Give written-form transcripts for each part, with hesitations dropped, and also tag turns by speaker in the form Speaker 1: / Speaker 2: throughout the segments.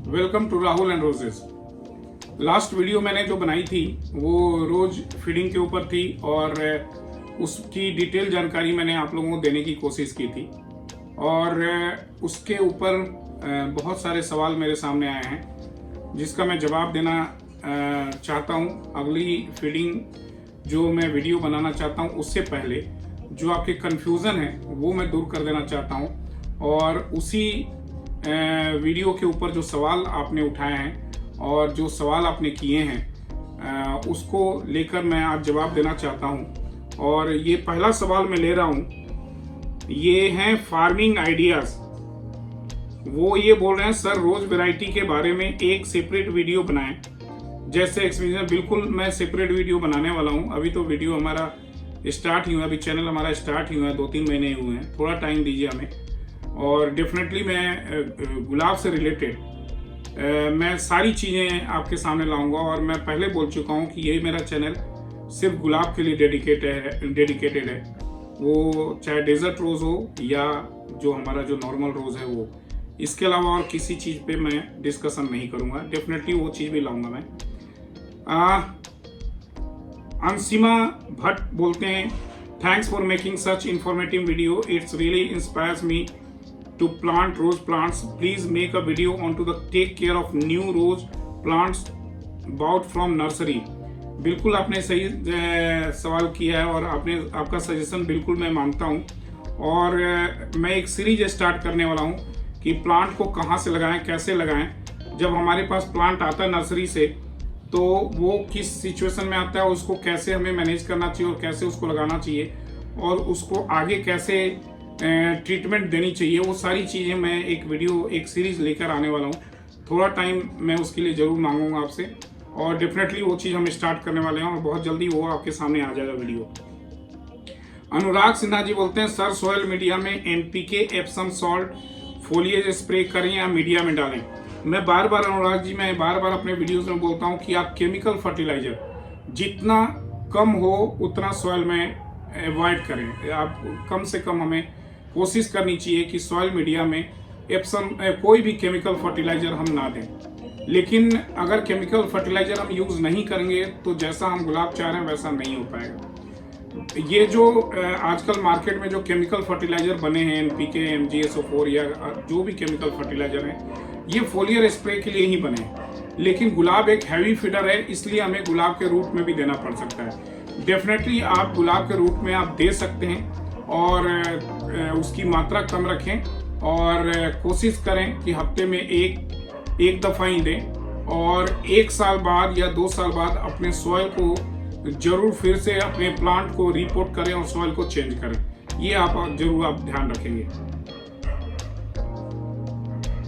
Speaker 1: Welcome to Rahul and roses. Last video मैंने जो बनाई थी वो रोज फीडिंग के ऊपर थी और उसकी डिटेल जानकारी मैंने आप लोगों को देने की कोशिश की थी और उसके ऊपर बहुत सारे सवाल मेरे सामने आए हैं जिसका मैं जवाब देना चाहता हूँ। अगली फीडिंग जो मैं वीडियो बनाना चाहता हूँ उससे पहले जो आपके कन्फ्यूज़न है वो मैं दूर कर देना चाहता हूँ और उसी वीडियो के ऊपर जो सवाल आपने उठाए हैं और जो सवाल आपने किए हैं उसको लेकर मैं आज जवाब देना चाहता हूं। और ये पहला सवाल मैं ले रहा हूं, ये हैं फार्मिंग आइडियाज। वो ये बोल रहे हैं सर रोज वैरायटी के बारे में एक सेपरेट वीडियो बनाएं जैसे एक्सपीरियंस। बिल्कुल मैं सेपरेट वीडियो बनाने वाला हूं। अभी तो वीडियो हमारा स्टार्ट ही हुआ, अभी चैनल हमारा स्टार्ट ही हुआ है, 2-3 महीने हुए हैं, थोड़ा टाइम दीजिए हमें। और डेफिनेटली मैं गुलाब से रिलेटेड मैं सारी चीज़ें आपके सामने लाऊंगा। और मैं पहले बोल चुका हूं कि ये मेरा चैनल सिर्फ गुलाब के लिए डेडिकेटेड है। वो चाहे डेजर्ट रोज़ हो या जो हमारा जो नॉर्मल रोज़ है वो, इसके अलावा और किसी चीज़ पे मैं डिस्कशन नहीं करूंगा। डेफिनेटली वो चीज़ भी लाऊंगा मैं। अंशिमा भट्ट बोलते हैं thanks for making such informative video, it's really inspires me to plant rose plants. Please make a video on to the take care of new rose plants bought from nursery. बिल्कुल आपने सही सवाल किया है और आपका सजेशन बिल्कुल मैं मानता हूँ। और मैं एक सीरीज स्टार्ट करने वाला हूँ कि प्लांट को कहाँ से लगाएं, कैसे लगाएं। जब हमारे पास प्लांट आता है नर्सरी से तो वो किस सिचुएशन में आता है, उसको कैसे हमें मैनेज करना चाहिए और कैसे उसको लगाना चाहिए और उसको आगे कैसे ट्रीटमेंट देनी चाहिए, वो सारी चीज़ें मैं एक वीडियो एक सीरीज लेकर आने वाला हूँ। थोड़ा टाइम मैं उसके लिए ज़रूर मांगूंगा आपसे और डेफिनेटली वो चीज़ हम स्टार्ट करने वाले हैं और बहुत जल्दी वो आपके सामने आ जाएगा वीडियो। अनुराग सिन्हा जी बोलते हैं सर सॉइल मीडिया में NPK Epsom salt foliage spray करें या मीडिया में डालें। मैं बार बार अनुराग जी मैं बार बार अपने वीडियोज़ में बोलता हूँ कि आप केमिकल फर्टिलाइजर जितना कम हो उतना सॉइल में अवॉइड करें। आप कम से कम हमें कोशिश करनी चाहिए कि सॉइल मीडिया में एप्सम कोई भी केमिकल फर्टिलाइजर हम ना दें। लेकिन अगर केमिकल फर्टिलाइजर हम यूज़ नहीं करेंगे तो जैसा हम गुलाब चाह रहे हैं वैसा नहीं हो पाएगा। ये जो आजकल मार्केट में जो केमिकल फर्टिलाइजर बने हैं NPK MgSO4 या जो भी केमिकल फर्टिलाइजर हैं, ये फोलियर स्प्रे के लिए ही बने हैं। लेकिन गुलाब एक हैवी फीडर है, इसलिए हमें गुलाब के रूट में भी देना पड़ सकता है। डेफिनेटली आप गुलाब के रूट में आप दे सकते हैं और उसकी मात्रा कम रखें और कोशिश करें कि हफ्ते में एक दफ़ा ही दें। और 1 साल बाद या 2 साल बाद अपने सॉइल को जरूर फिर से अपने प्लांट को रिपोर्ट करें और सॉइल को चेंज करें। ये आप जरूर ध्यान रखेंगे।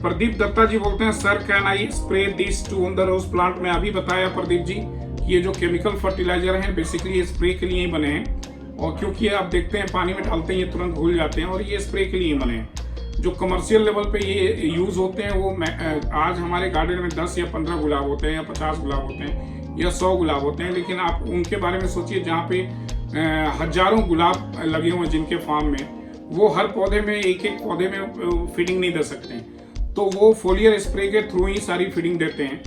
Speaker 1: प्रदीप दत्ता जी बोलते हैं sir can I spray this too on the rose plant. मैं अभी बताया प्रदीप जी कि ये जो केमिकल फर्टिलाइजर हैं बेसिकली ये स्प्रे के लिए ही बने हैं और क्योंकि आप देखते हैं पानी में डालते हैं ये तुरंत घुल जाते हैं और ये स्प्रे के लिए बने हैं। जो कमर्शियल लेवल पे ये यूज़ होते हैं वो आज हमारे गार्डन में 10 या 15 गुलाब होते हैं या 50 गुलाब होते हैं या 100 गुलाब होते हैं। लेकिन आप उनके बारे में सोचिए जहाँ पे हजारों गुलाब लगे हुए हैं जिनके फार्म में, वो हर पौधे में एक पौधे में फीडिंग नहीं दे सकते हैं, तो वो फोलियर स्प्रे के थ्रू ही सारी फीडिंग देते हैं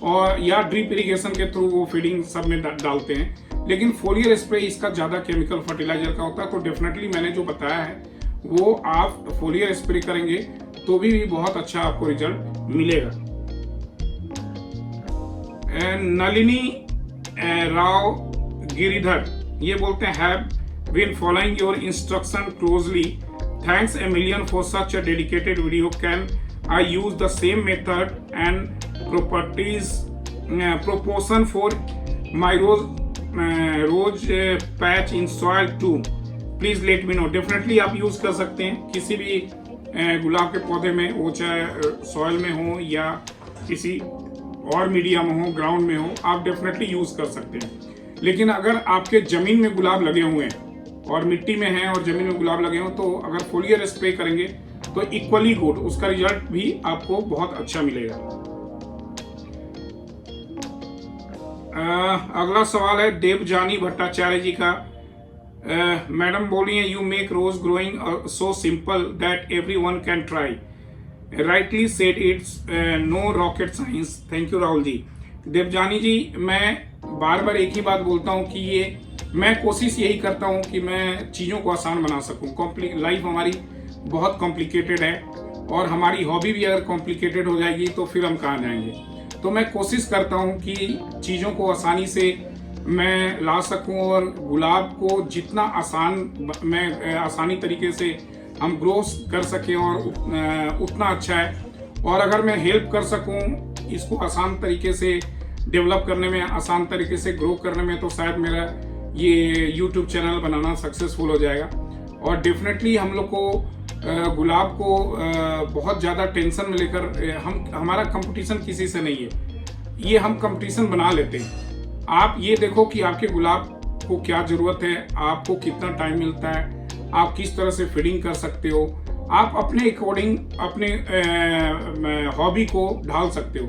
Speaker 1: और या ड्रिप इरीगेशन के थ्रू वो फीडिंग सब में डालते हैं। लेकिन फोलियर स्प्रे इसका ज़्यादा केमिकल फर्टिलाइजर का होता है। तो डेफिनेटली मैंने जो बताया है वो आप फोलियर स्प्रे करेंगे तो भी बहुत अच्छा आपको रिजल्ट मिलेगा। नलिनी राव गिरिधर ये बोलते हैं have been following your instruction closely, thanks a million for such a dedicated video, can I use the same method and properties proportion for my rose patch in soil too, please let me know. Definitely आप use कर सकते हैं किसी भी गुलाब के पौधे में, वो चाहे सॉइल में हो या किसी और मीडिया में हो, ग्राउंड में हो, आप डेफिनेटली यूज कर सकते हैं। लेकिन अगर आपके जमीन में गुलाब लगे हुए हैं और मिट्टी में हैं और जमीन में गुलाब लगे हों तो अगर फोलियर स्प्रे करेंगे तो इक्वली गुड, उसका रिजल्ट भी आपको बहुत अच्छा मिलेगा। अगला सवाल है देवजानी भट्टाचार्य जी का। मैडम बोली है you make rose growing so simple that everyone can try. Rightly said it's no rocket science. Thank you Rahul ji. Devjani ji, मैं बार बार एक ही बात बोलता हूँ कि ये मैं कोशिश यही करता हूँ कि मैं चीज़ों को आसान बना सकूँ। लाइफ हमारी बहुत कॉम्प्लिकेटेड है और हमारी हॉबी भी अगर कॉम्प्लिकेटेड हो जाएगी तो फिर हम कहाँ जाएंगे। तो मैं कोशिश करता हूँ कि चीज़ों को आसानी से मैं ला सकूँ और गुलाब को जितना आसानी तरीके से हम ग्रो कर सकें और उतना अच्छा है। और अगर मैं हेल्प कर सकूं इसको आसान तरीके से डेवलप करने में, आसान तरीके से ग्रो करने में, तो शायद मेरा ये YouTube चैनल बनाना सक्सेसफुल हो जाएगा। और डेफिनेटली हम लोग को गुलाब को बहुत ज़्यादा टेंशन में लेकर हमारा कंपटीशन किसी से नहीं है, ये हम कंपटीशन बना लेते हैं। आप ये देखो कि आपके गुलाब को क्या ज़रूरत है, आपको कितना टाइम मिलता है, आप किस तरह से फीडिंग कर सकते हो, आप अपने अकॉर्डिंग अपने हॉबी को ढाल सकते हो।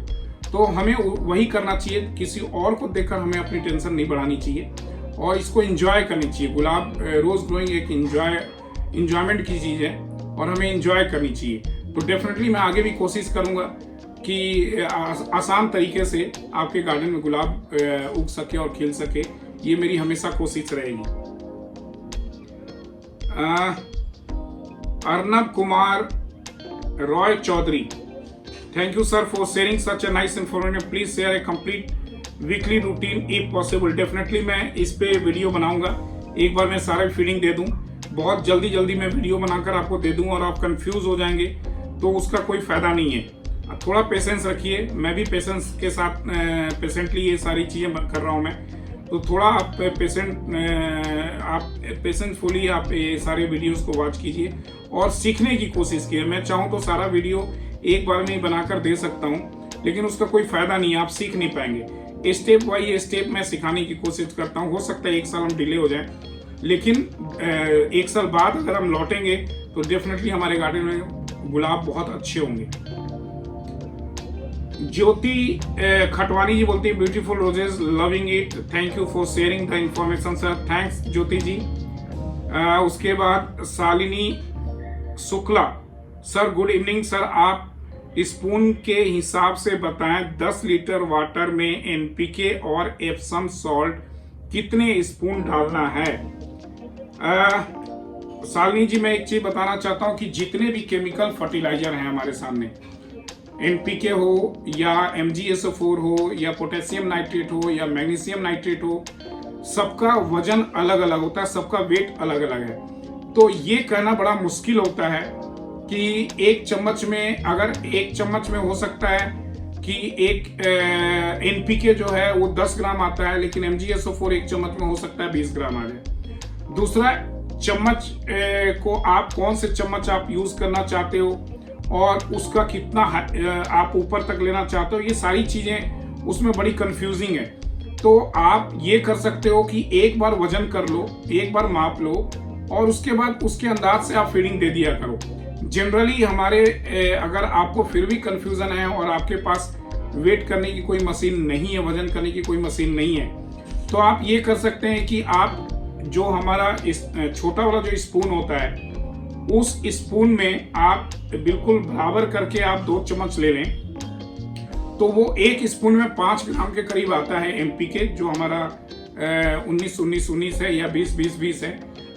Speaker 1: तो हमें वही करना चाहिए, किसी और को देखकर हमें अपनी टेंशन नहीं बढ़ानी चाहिए और इसको एंजॉय करनी चाहिए। गुलाब रोज़ ग्रोइंग एक एंजॉयमेंट की चीज़ है और हमें एंजॉय करनी चाहिए। तो डेफिनेटली मैं आगे भी कोशिश करूँगा कि आसान तरीके से आपके गार्डन में गुलाब उग सके और खिल सके, ये मेरी हमेशा कोशिश रहेगी। Arnab Kumar Roy Chowdhury, thank you sir for sharing such a nice information. Please share a complete weekly routine if possible. Definitely मैं इस पे वीडियो बनाऊंगा, एक बार मैं सारा फीडिंग दे दूं, बहुत जल्दी मैं वीडियो बनाकर आपको दे दूं और आप कंफ्यूज हो जाएंगे तो उसका कोई फायदा नहीं है। थोड़ा पेशेंस रखिए, मैं भी पेशेंस के साथ पेशेंटली ये सारी चीज़ें कर रहा हूँ मैं, तो थोड़ा आप पेशेंसफुली आप ये सारे वीडियोस को वॉच कीजिए और सीखने की कोशिश कीजिए। मैं चाहूँ तो सारा वीडियो एक बार में ही बनाकर दे सकता हूँ, लेकिन उसका कोई फायदा नहीं है, आप सीख नहीं पाएंगे। स्टेप बाय स्टेप मैं सिखाने की कोशिश करता हूँ। हो सकता है एक साल हम डिले हो जाए, लेकिन एक साल बाद अगर हम लौटेंगे तो डेफिनेटली हमारे गार्डन में गुलाब बहुत अच्छे होंगे। ज्योति खटवानी जी बोलती है beautiful roses, loving it, thank you for sharing the information sir. Thanks Jyoti ji. उसके बाद Shalini Shukla, sir good evening sir, आप स्पून के हिसाब से बताएं 10 लीटर वाटर में एनपीके और एप्सम सॉल्ट कितने स्पून डालना है। शालिनी जी, मैं एक चीज बताना चाहता हूं कि जितने भी केमिकल फर्टिलाइजर हैं हमारे सामने, एनपीके हो या MgSO4 हो या पोटेशियम नाइट्रेट हो या मैग्नीशियम नाइट्रेट हो, सबका वजन अलग अलग होता है, सबका वेट अलग अलग है। तो ये कहना बड़ा मुश्किल होता है कि एक चम्मच में, अगर एक चम्मच में हो सकता है कि एक एनपीके जो है वो 10 ग्राम आता है, लेकिन MgSO4 एक चम्मच में हो सकता है 20 ग्राम आ जाए। दूसरा, चम्मच को आप कौन से चम्मच आप यूज करना चाहते हो और उसका कितना आप ऊपर तक लेना चाहते हो, ये सारी चीजें उसमें बड़ी कंफ्यूजिंग है। तो आप ये कर सकते हो कि एक बार वजन कर लो, एक बार माप लो और उसके बाद उसके अंदाज से आप फीडिंग दे दिया करो। जनरली हमारे अगर आपको फिर भी कंफ्यूजन है और आपके पास वेट करने की कोई मशीन नहीं है, वजन करने की कोई मशीन नहीं है, तो आप ये कर सकते हैं कि आप जो हमारा छोटा वाला जो स्पून होता है, उस स्पून में आप बिल्कुल बराबर करके आप 2 चम्मच ले लें, तो वो एक स्पून में 5 ग्राम के करीब आता है एनपीके, जो हमारा 19-19-19 है या 20-20-20 है।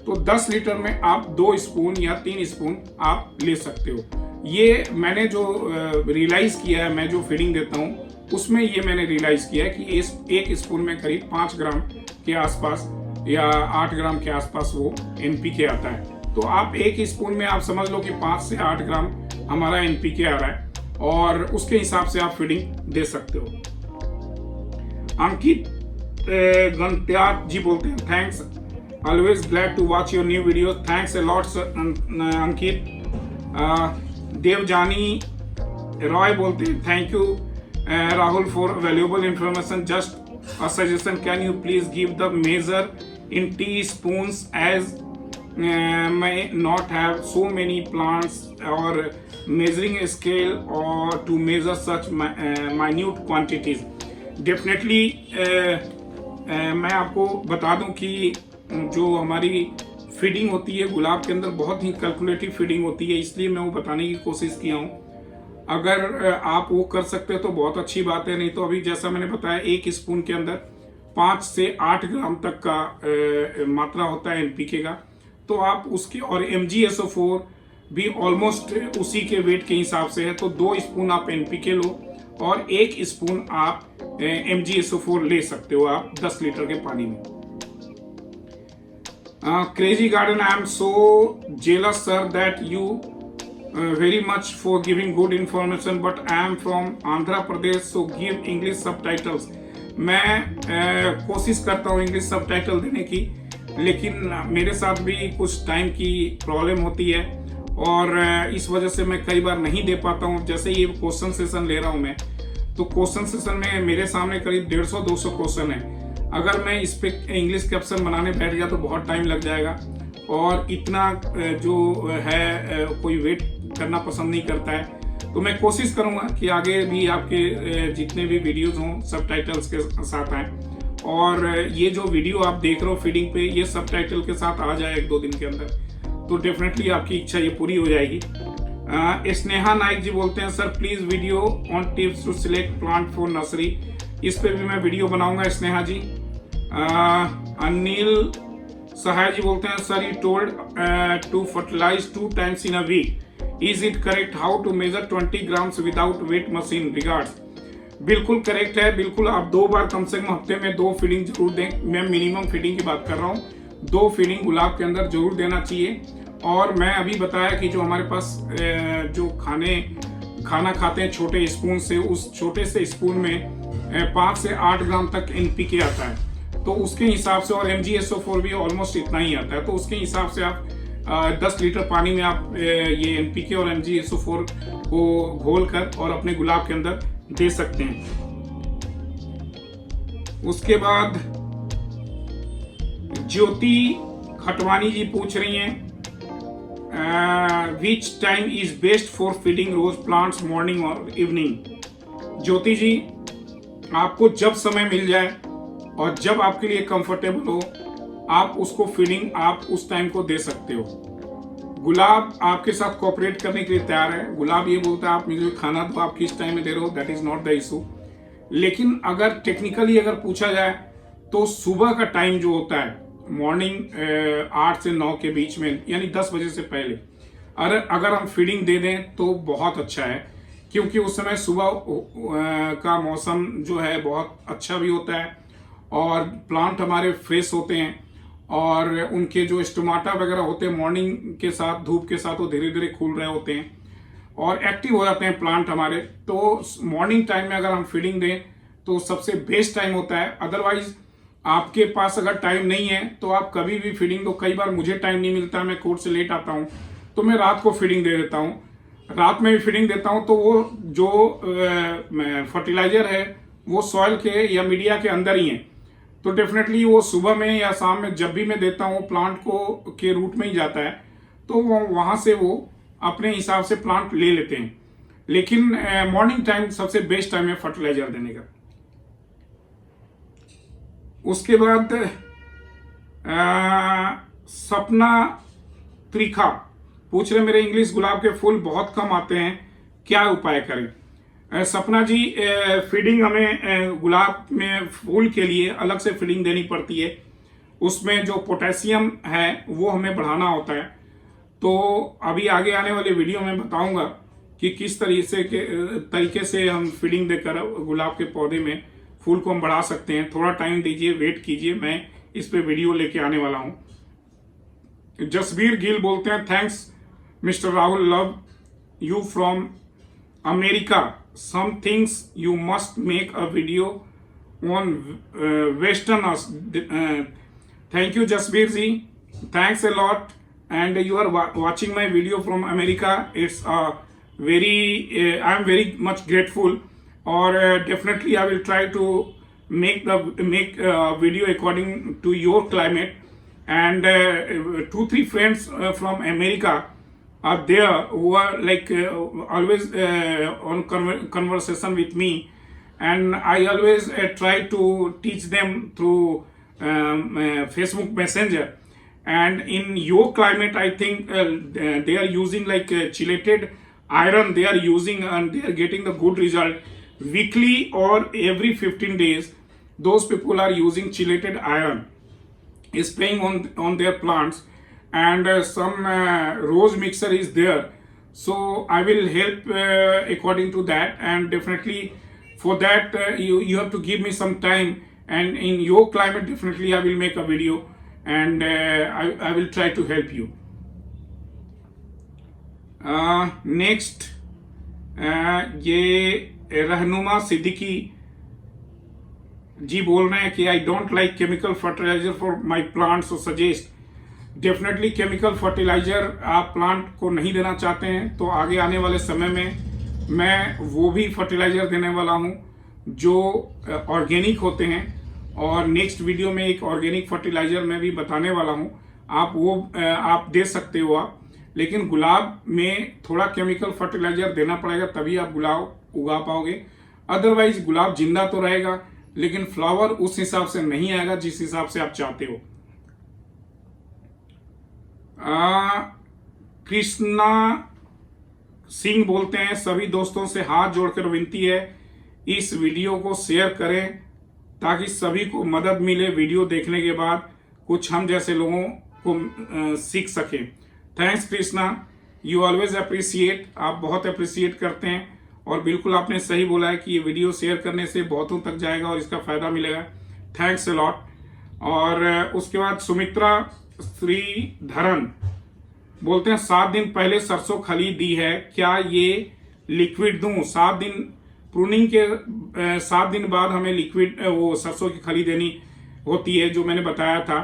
Speaker 1: तो 10 लीटर में आप 2 स्पून या 3 स्पून आप ले सकते हो। ये मैंने जो रियलाइज किया है, मैं जो फीडिंग देता हूँ उसमें ये मैंने रियलाइज किया है कि एक स्पून में करीब 5 ग्राम के आसपास या 8 ग्राम के आसपास वो एनपीके आता है। तो आप एक स्पून में आप समझ लो कि 5 से 8 ग्राम हमारा एनपीके आ रहा है और उसके हिसाब से आप फीडिंग दे सकते हो। अंकित गंत्यात जी बोलते हैं thanks, always glad to watch your new video, thanks a lot Ankit. Devjani Roy बोलते हैं thank you Rahul for valuable information, just a suggestion, can you please give the measure in teaspoons as may not have so many plants or measuring scale or to measure such minute quantities. Definitely मैं आपको बता दूं कि जो हमारी feeding होती है गुलाब के अंदर बहुत ही कैलकुलेटिव फीडिंग होती है, इसलिए मैं वो बताने की कोशिश किया हूँ। अगर आप वो कर सकते हो तो बहुत अच्छी बात है, नहीं तो अभी जैसा मैंने बताया 1 स्पून के अंदर 5 से 8 ग्राम तक का मात्रा होता है एनपीके का। तो आप उसके, और MgSO4 भी ऑलमोस्ट उसी के वेट के हिसाब से है, तो 2 स्पून आप एनपीके लो और 1 स्पून आप MgSO4 ले सकते हो आप 10 लीटर के पानी में। Crazy garden, I am so jealous sir that you very much for giving good information, but I am from Andhra Pradesh, so give English subtitles. मैं कोशिश करता हूँ इंग्लिश सबटाइटल देने की, लेकिन मेरे साथ भी कुछ टाइम की प्रॉब्लम होती है और इस वजह से मैं कई बार नहीं दे पाता हूँ। जैसे ये क्वेश्चन सेशन ले रहा हूँ मैं, तो क्वेश्चन सेशन में मेरे सामने करीब 150-200 क्वेश्चन है। अगर मैं इस पे इंग्लिश कैप्शन बनाने बैठ गया तो बहुत टाइम लग जाएगा और इतना जो है कोई वेट करना पसंद नहीं करता है। तो मैं कोशिश करूंगा कि आगे भी आपके जितने भी वीडियोस हों सबटाइटल्स के साथ आए, और ये जो वीडियो आप देख रहे हो फीडिंग पे, ये सबटाइटल के साथ आ जाए 1-2 दिन के अंदर, तो डेफिनेटली आपकी इच्छा ये पूरी हो जाएगी। स्नेहा नाइक जी बोलते हैं sir please video on tips to select plant for nursery. इस पे भी मैं वीडियो बनाऊंगा स्नेहा जी। अनिल सहाय जी बोलते हैं sir you told to fertilise 2 times in a week, is it correct, how to measure 20 grams without weight machine, regards. बिल्कुल correct है, बिल्कुल आप 2 बार कम से कम हफ्ते में 2 फीडिंग जरूर दें। मैं मिनिमम फीडिंग की बात कर रहा हूँ, 2 फीडिंग गुलाब के अंदर जरूर देना चाहिए। और मैं अभी बताया कि जो हमारे पास जो खाना खाते हैं छोटे स्पून से, उस छोटे से स्पून में 5 से 8 ग्राम तक एनपीके आता है, तो उसके हिसाब से, और MgSO4 भी ऑलमोस्ट इतना ही आता है, तो उसके हिसाब से आप 10 लीटर पानी में आप ये एनपीके और MgSO4 को घोल कर और अपने गुलाब के अंदर दे सकते हैं। उसके बाद ज्योति खटवानी जी पूछ रही हैं which time is best for feeding rose plants, morning और इवनिंग। ज्योति जी, आपको जब समय मिल जाए और जब आपके लिए कंफर्टेबल हो, आप उसको फीडिंग आप उस टाइम को दे सकते हो। गुलाब आपके साथ कोऑपरेट करने के लिए तैयार है। गुलाब ये बोलता है आप मुझे खाना दो, आप किस टाइम में दे रहे हो, that is not the issue. लेकिन अगर टेक्निकली अगर पूछा जाए तो सुबह का टाइम जो होता है मॉर्निंग 8 से 9 के बीच में, यानी 10 बजे से पहले अगर हम फीडिंग दे दें तो बहुत अच्छा है, क्योंकि उस समय सुबह का मौसम जो है बहुत अच्छा भी होता है और प्लांट हमारे फ्रेश होते हैं और उनके जो स्टोमाटा वगैरह होते हैं मॉर्निंग के साथ, धूप के साथ वो धीरे धीरे खुल रहे होते हैं और एक्टिव हो जाते हैं प्लांट हमारे। तो मॉर्निंग टाइम में अगर हम फीडिंग दें तो सबसे बेस्ट टाइम होता है। अदरवाइज आपके पास अगर टाइम नहीं है तो आप कभी भी फीडिंग दो। कई बार मुझे टाइम नहीं मिलता, मैं कोर्ट से लेट आता हूँ, तो मैं रात को फीडिंग दे देता हूँ, रात में भी फीडिंग देता हूँ। तो वो जो फर्टिलाइजर है वो सॉइल के या मीडिया के अंदर ही है, तो डेफिनेटली वो सुबह में या शाम में जब भी मैं देता हूँ प्लांट को के रूट में ही जाता है, तो वो वहाँ से वो अपने हिसाब से प्लांट ले लेते हैं। लेकिन मॉर्निंग टाइम सबसे बेस्ट टाइम है फर्टिलाइजर देने का। उसके बाद सपना त्रिखा पूछ रहे मेरे इंग्लिश गुलाब के फूल बहुत कम आते हैं, क्या उपाय करें। सपना जी, फीडिंग हमें गुलाब में फूल के लिए अलग से फीडिंग देनी पड़ती है। उसमें जो पोटेशियम है वो हमें बढ़ाना होता है। तो अभी आगे आने वाले वीडियो में बताऊंगा कि किस तरीके से हम फीडिंग देकर गुलाब के पौधे में फूल को हम बढ़ा सकते हैं। थोड़ा टाइम दीजिए, वेट कीजिए, मैं इस पे वीडियो लेके आने वाला हूं। जसबीर गिल बोलते हैं thanks mister Rahul, love you from America, some things you must make a video on westerners. Thank you Jasbir ji, thanks a lot, and you are watching my video from America. It's I am very much grateful, or definitely I will try to make video according to your climate. And 2-3 friends from America are there who are like always on conversation with me, and I always try to teach them through Facebook Messenger. And in your climate I think they are using like chelated iron they are using and they are getting the good result weekly or every 15 days. Those people are using chelated iron, spraying on their plants, and some rose mixer is there. So I will help according to that, and definitely for that you have to give me some time, and in your climate definitely I will make a video, and I will try to help you. Next ये रहनुमा सिद्दीकी जी बोल रहे हैं कि I don't like chemical fertiliser for my plants, so suggest. Definitely chemical fertiliser आप plant को नहीं देना चाहते हैं तो आगे आने वाले समय में मैं वो भी फर्टिलाइजर देने वाला हूं जो ऑर्गेनिक होते हैं, और नेक्स्ट वीडियो में एक ऑर्गेनिक फर्टिलाइजर मैं भी बताने वाला हूं, आप वो आप दे सकते हो आप। लेकिन गुलाब में थोड़ा केमिकल फर्टिलाइजर देना पड़ेगा तभी आप गुलाब उगा पाओगे, अदरवाइज गुलाब जिंदा तो रहेगा लेकिन फ्लावर उस हिसाब से नहीं आएगा जिस हिसाब से आप चाहते हो। कृष्णा सिंह बोलते हैं सभी दोस्तों से हाथ जोड़कर विनती है इस वीडियो को शेयर करें ताकि सभी को मदद मिले, वीडियो देखने के बाद कुछ हम जैसे लोगों को सीख सकें। Thanks Krishna, you always appreciate, आप बहुत अप्रिशिएट करते हैं, और बिल्कुल आपने सही बोला है कि ये वीडियो शेयर करने से बहुतों तक जाएगा और इसका फायदा मिलेगा। Thanks a lot. और उसके बाद सुमित्रा श्रीधरन बोलते हैं 7 दिन पहले सरसों खली दी है, क्या ये लिक्विड दूं? 7 दिन प्रूनिंग के 7 दिन बाद हमें लिक्विड वो सरसों की खली देनी होती है जो मैंने बताया था,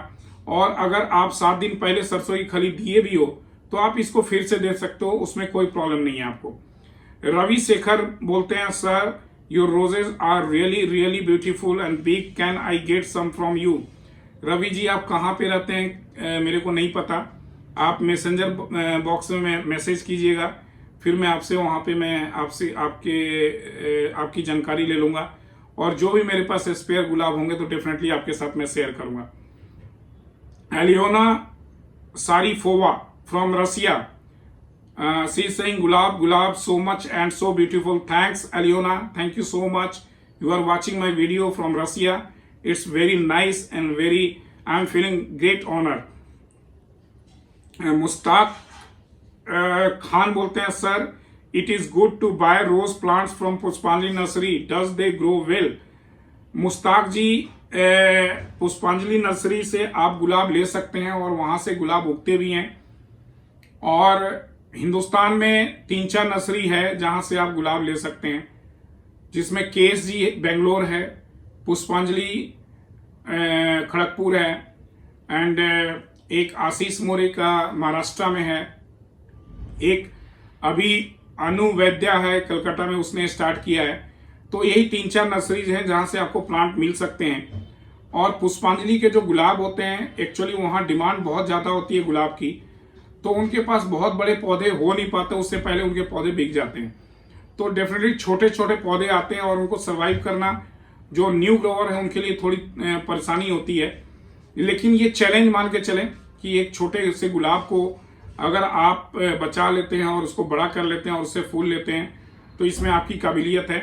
Speaker 1: और अगर आप 7 दिन पहले सरसों की खली दिए भी हो तो आप इसको फिर से दे सकते हो, उसमें कोई प्रॉब्लम नहीं है आपको। रवि शेखर बोलते हैं sir your roses are really really beautiful and big, can I get some from you? Ravi ji आप कहाँ पे रहते हैं मेरे को नहीं पता, आप मैसेंजर बॉक्स में मैसेज कीजिएगा, फिर मैं आपसे वहाँ पे मैं आपसे आपकी जानकारी ले लूँगा, और जो भी मेरे पास स्पेयर गुलाब होंगे तो डेफिनेटली आपके साथ मैं शेयर करूँगा। Eliona Sarifova from Russia, she is saying gulab so much and so beautiful. Thanks Aliona, thank you so much. You are watching my video from Russia. It's very nice and very, I'm feeling great honor. Mushtaq Khan बोलते हैं sir it is good to buy rose plants from Pushpanjali nursery, does they grow well? Mushtaq ji Pushpanjali nursery से आप गुलाब ले सकते हैं और वहां से गुलाब उगते भी हैं, और हिंदुस्तान में 3-4 नर्सरी है जहां से आप गुलाब ले सकते हैं, जिसमें केस जी बेंगलोर है, पुष्पांजलि खड़गपुर है, एंड एक आशीष मोरे का महाराष्ट्र में है, एक अभी अनु वैद्या है कलकत्ता में, उसने स्टार्ट किया है। तो यही 3-4 नर्सरीज हैं जहां से आपको प्लांट मिल सकते हैं। और पुष्पांजलि के जो गुलाब होते हैं एक्चुअली वहां डिमांड बहुत ज़्यादा होती है गुलाब की, तो उनके पास बहुत बड़े पौधे हो नहीं पाते, उससे पहले उनके पौधे बिक जाते हैं। तो डेफिनेटली छोटे छोटे पौधे आते हैं और उनको सर्वाइव करना जो न्यू ग्रोवर है उनके लिए थोड़ी परेशानी होती है, लेकिन ये चैलेंज मान के चलें कि एक छोटे से गुलाब को अगर आप बचा लेते हैं और उसको बड़ा कर लेते हैं और उससे फूल लेते हैं तो इसमें आपकी काबिलियत है,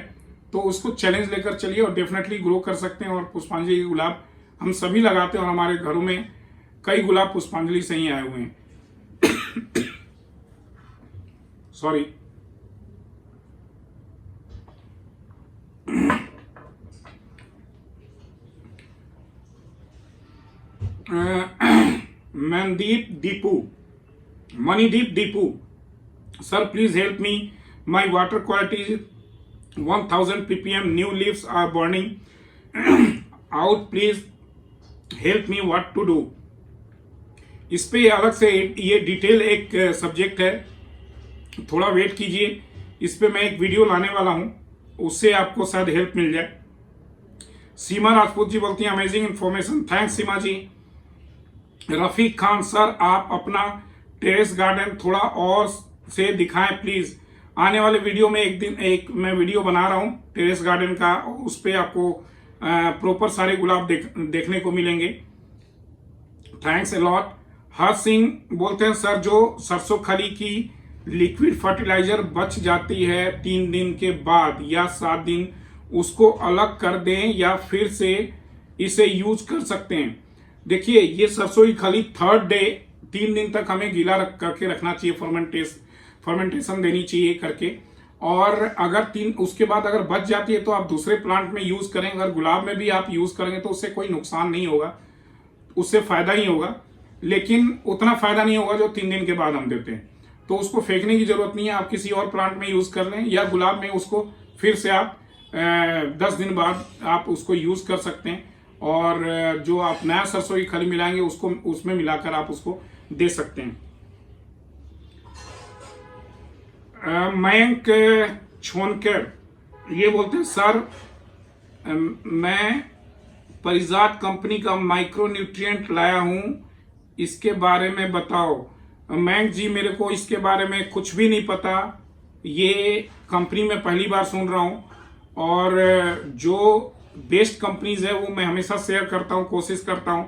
Speaker 1: तो उसको चैलेंज लेकर चलिए और डेफिनेटली ग्रो कर सकते हैं। और पुष्पांजलि के गुलाब हम सभी लगाते हैं और हमारे घरों में कई गुलाब पुष्पांजलि से ही आए हुए हैं। Sorry. Manidip Deepu, sir, please help me. My water quality is 1000 ppm. New leaves are burning out. Please help me. What to do? इस पे अलग से ये डिटेल एक सब्जेक्ट है, थोड़ा वेट कीजिए, इस पे मैं एक वीडियो लाने वाला हूँ, उससे आपको शायद हेल्प मिल जाए। सीमा राजपूत जी बोलती हैं अमेजिंग इन्फॉर्मेशन, थैंक्स सीमा जी। रफीक खान सर आप अपना टेरेस गार्डन थोड़ा और से दिखाएं प्लीज। आने वाले वीडियो में एक मैं वीडियो बना रहा हूँ टेरेस गार्डन का, उस पर आपको प्रॉपर सारे गुलाब देखने को मिलेंगे। Thanks a lot. Har Singh बोलते हैं सर जो सरसों खली की लिक्विड फर्टिलाइजर बच जाती है 3 दिन के बाद या 7 दिन, उसको अलग कर दें या फिर से इसे यूज कर सकते हैं। देखिए ये सरसों की खली 3rd डे 3 दिन तक हमें गीला करके रखना चाहिए, फर्मेंटेशन देनी चाहिए करके। और अगर उसके बाद अगर बच जाती है तो आप दूसरे प्लांट में यूज करें। अगर गुलाब में भी आप यूज करेंगे तो उससे कोई नुकसान नहीं होगा, उससे फायदा ही होगा, लेकिन उतना फायदा नहीं होगा जो 3 दिन के बाद हम देते हैं। तो उसको फेंकने की जरूरत नहीं है, आप किसी और प्लांट में यूज कर लें या गुलाब में उसको फिर से आप 10 दिन बाद आप उसको यूज कर सकते हैं। और जो आप नया सरसों की खली मिलाएंगे उसको उसमें मिलाकर आप उसको दे सकते हैं। मयंक छोनकर ये बोलते हैं, सर मैं परिजात कंपनी का माइक्रो न्यूट्रिएंट लाया हूं, इसके बारे में बताओ। मयंक जी मेरे को इसके बारे में कुछ भी नहीं पता, ये कंपनी में पहली बार सुन रहा हूं। और जो बेस्ट कंपनीज है वो मैं हमेशा शेयर करता हूं, कोशिश करता हूं,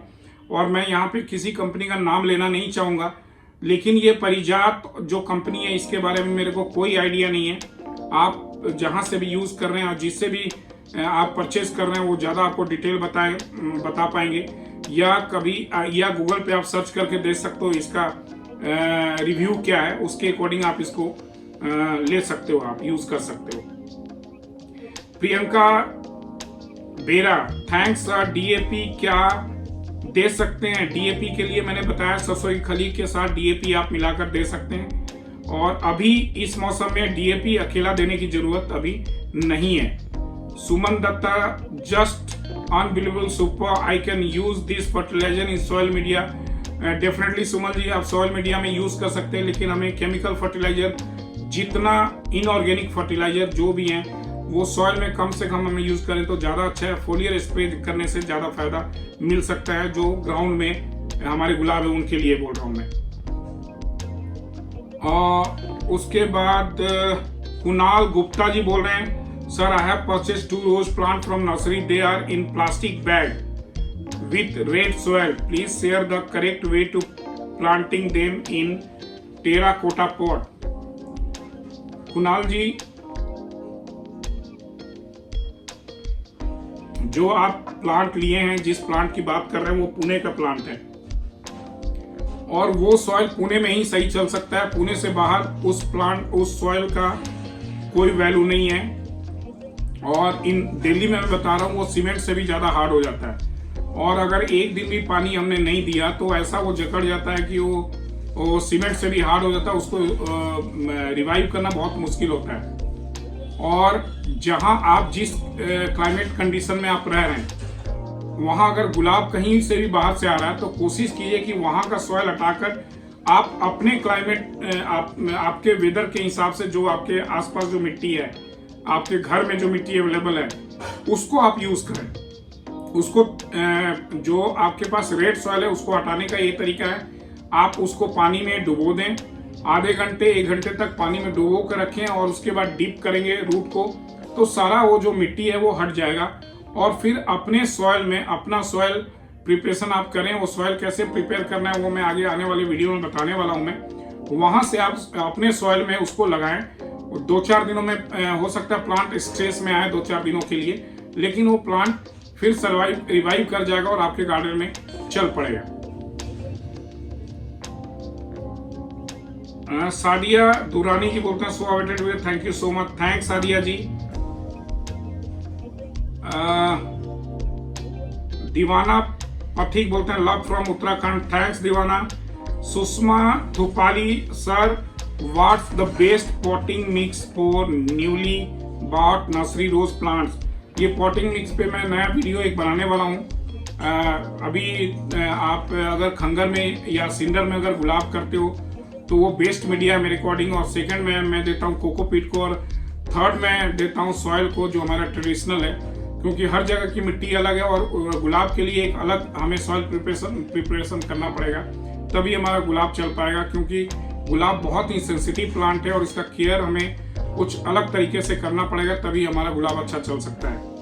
Speaker 1: और मैं यहाँ पे किसी कंपनी का नाम लेना नहीं चाहूँगा। लेकिन ये परिजात जो कंपनी है इसके बारे में मेरे को कोई आइडिया नहीं है। आप जहाँ से भी यूज़ कर रहे हैं और जिससे भी आप परचेज कर रहे हैं वो ज़्यादा आपको डिटेल बता पाएंगे, या गूगल पे आप सर्च करके देख सकते हो इसका रिव्यू क्या है, उसके अकॉर्डिंग आप इसको ले सकते हो, आप यूज़ कर सकते हो। प्रियंका बेरा, थैंक्स। डीएपी क्या दे सकते हैं? डीएपी के लिए मैंने बताया सरसों की खली के साथ डीएपी आप मिलाकर दे सकते हैं। और अभी इस मौसम में डीएपी अकेला देने की जरूरत अभी नहीं है। Suman Dutta, just unbelievable super, I can use this fertiliser in soil media. Definitely Suman ji आप सॉइल मीडिया में यूज कर सकते हैं, लेकिन हमें केमिकल फर्टिलाइजर, जितना इनऑर्गेनिक फर्टिलाइजर जो भी हैं वो सॉइल में कम से कम हमें यूज करें तो ज्यादा अच्छा है। फोलियर स्प्रे करने से ज्यादा फायदा मिल सकता है। जो ग्राउंड में हमारे गुलाब है उनके लिए बोल रहा हूं मैं। और उसके बाद कुणाल गुप्ता जी बोल रहे हैं, sir I have purchased 2 rose plant from nursery, they are in plastic bag with red soil, please share the correct way to planting them in terracotta pot. Kunal ji, जो आप प्लांट लिए हैं, जिस प्लांट की बात कर रहे हैं वो पुणे का प्लांट है, और वो सॉइल पुणे में ही सही चल सकता है। पुणे से बाहर उस सॉइल का कोई वैल्यू नहीं है। और इन दिल्ली में मैं बता रहा हूँ वो सीमेंट से भी ज्यादा हार्ड हो जाता है, और अगर एक दिन भी पानी हमने नहीं दिया तो ऐसा वो जकड़ जाता है कि वो सीमेंट से भी हार्ड हो जाता है, उसको रिवाइव करना बहुत मुश्किल होता है। और जहां आप जिस क्लाइमेट कंडीशन में आप रह रहे हैं वहां अगर गुलाब कहीं से भी बाहर से आ रहा है तो कोशिश कीजिए कि वहां का सॉइल हटाकर आप अपने क्लाइमेट आपके वेदर के हिसाब से जो आपके आसपास जो मिट्टी है, आपके घर में जो मिट्टी अवेलेबल है उसको आप यूज करें। उसको जो आपके पास रेड सॉइल है उसको हटाने का ये तरीका है, आप उसको पानी में डुबो दें, आधे घंटे 1 घंटे तक पानी में डुबो कर रखें, और उसके बाद डीप करेंगे रूट को तो सारा वो जो मिट्टी है वो हट जाएगा। और फिर अपने सॉइल में अपना सॉइल प्रिपरेशन आप करें। वो सॉइल कैसे प्रिपेयर करना है वो मैं आगे आने वाले वीडियो में बताने वाला हूं मैं। वहां से आप अपने सॉइल में उसको लगाएं। 2-4 दिनों में हो सकता है प्लांट स्ट्रेस में आए 2-4 दिनों के लिए, लेकिन वो प्लांट फिर रिवाइव कर जाएगा और आपके गार्डन में चल पड़ेगा। सादिया दुरानी जी बोलते हैं, so awaited video, thank you so much. Thanks Sadia ji. Deewana Pathik बोलते हैं, love from Uttarakhand, thanks Deewana. Sushma Dhupali, sir what's the best potting mix for newly bought nursery rose plants. ये पॉटिंग मिक्स पे मैं नया वीडियो एक बनाने वाला हूँ। अभी आप अगर खंगर में या सिंडर में अगर गुलाब करते हो तो वो बेस्ट मीडिया है मेरे अकॉर्डिंग। और सेकंड में मैं देता हूँ कोकोपीट को, और थर्ड में देता हूँ सॉइल को जो हमारा ट्रेडिशनल है, क्योंकि हर जगह की मिट्टी अलग है और गुलाब के लिए एक अलग हमें सॉइल प्रिपरेशन करना पड़ेगा, तभी हमारा गुलाब चल पाएगा। क्योंकि गुलाब बहुत ही सेंसिटिव प्लांट है और इसका केयर हमें कुछ अलग तरीके से करना पड़ेगा, तभी हमारा गुलाब अच्छा चल सकता है।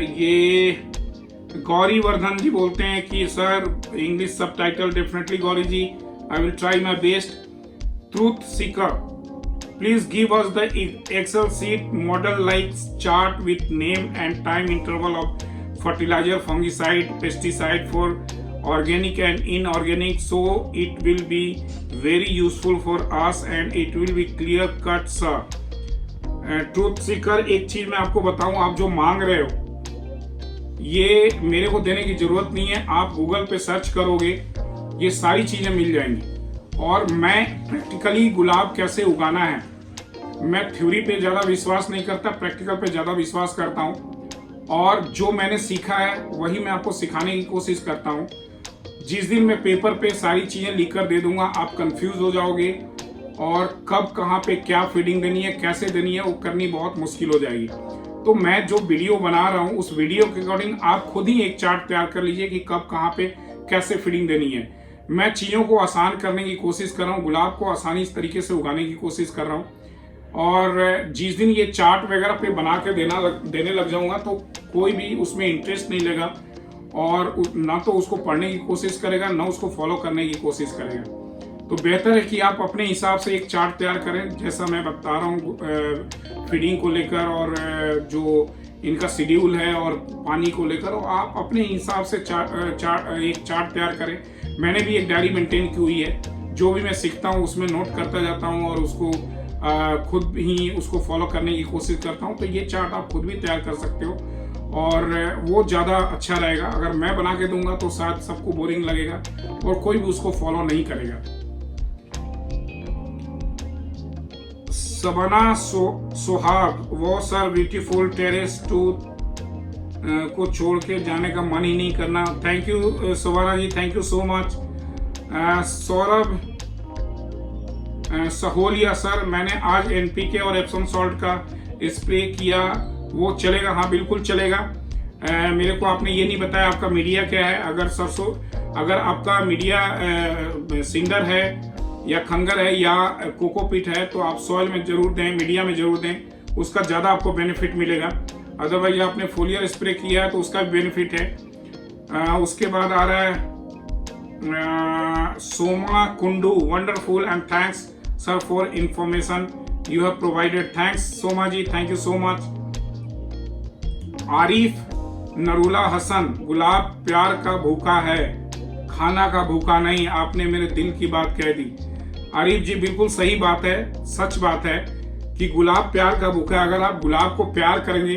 Speaker 1: ये गौरी वर्धन जी बोलते हैं कि sir English subtitle definitely Gauri ji, I will try my best. Truth seeker, please give us the Excel sheet model like chart with name and time interval of fertilizer, fungicide, pesticide for organic and inorganic, so it will be very useful for us and it will be clear cut sir। Truth Sikar, एक चीज मैं आपको बताऊं, आप जो मांग रहे हो ये मेरे को देने की जरूरत नहीं है। आप गूगल पे सर्च करोगे ये सारी चीजें मिल जाएंगी। और मैं प्रैक्टिकली गुलाब कैसे उगाना है, मैं थ्योरी पे ज्यादा विश्वास नहीं करता, प्रैक्टिकल पे ज्यादा विश्वास करता हूं। और जो मैंने सीखा है वही मैं आपको सिखाने की कोशिश करता हूँ। जिस दिन मैं पेपर पे सारी चीज़ें लिख कर दे दूंगा आप कंफ्यूज हो जाओगे और कब कहाँ पे क्या फीडिंग देनी है, कैसे देनी है, वो करनी बहुत मुश्किल हो जाएगी। तो मैं जो वीडियो बना रहा हूँ उस वीडियो के अकॉर्डिंग आप खुद ही एक चार्ट तैयार कर लीजिए कि कब कहाँ पे कैसे फीडिंग देनी है। मैं चीज़ों को आसान करने की कोशिश कर रहा हूँ, गुलाब को आसानी इस तरीके से उगाने की कोशिश कर रहा हूँ। और जिस दिन ये चार्ट वगैरह पे बना के देने लग जाऊंगा तो कोई भी उसमें इंटरेस्ट नहीं लेगा और ना तो उसको पढ़ने की कोशिश करेगा ना उसको फॉलो करने की कोशिश करेगा। तो बेहतर है कि आप अपने हिसाब से एक चार्ट तैयार करें, जैसा मैं बता रहा हूँ फीडिंग को लेकर और जो इनका शेड्यूल है और पानी को लेकर, आप अपने हिसाब से एक चार्ट तैयार करें। मैंने भी एक डायरी मेंटेन की हुई है, जो भी मैं सीखता हूँ उसमें नोट करता जाता हूँ और उसको खुद ही उसको फॉलो करने की कोशिश करता हूँ। तो ये चार्ट आप खुद भी तैयार कर सकते हो और वो ज़्यादा अच्छा रहेगा। अगर मैं बना के दूंगा तो शायद सबको बोरिंग लगेगा और कोई भी उसको फॉलो नहीं करेगा। सबना सोहाग, वो सर ब्यूटीफुल टेरेस टू को छोड़ के जाने का मन ही नहीं करना। Thank you Savana ji, thank you so much. Saurabh Saholia, sir मैंने आज एनपीके और एप्सम सॉल्ट का स्प्रे किया, वो चलेगा? हाँ बिल्कुल चलेगा। मेरे को आपने ये नहीं बताया आपका मीडिया क्या है। अगर आपका मीडिया सिंडर है या खंगर है या कोकोपीट है तो आप सॉइल में जरूर दें, मीडिया में जरूर दें, उसका ज़्यादा आपको बेनिफिट मिलेगा। अदरवाइज आपने फोलियर स्प्रे किया है तो उसका भी बेनिफिट है। उसके बाद आ रहा है Soma Kundu, wonderful and thanks sir for information you have provided. Thanks Soma ji, thank you so much. Arif Narula Hasan, गुलाब प्यार का भूखा है, खाना का भूखा नहीं। आपने मेरे दिल की बात कह दी। आरिफ जी बिल्कुल सही बात है, सच बात है कि गुलाब प्यार का भूखा है। अगर आप गुलाब को प्यार करेंगे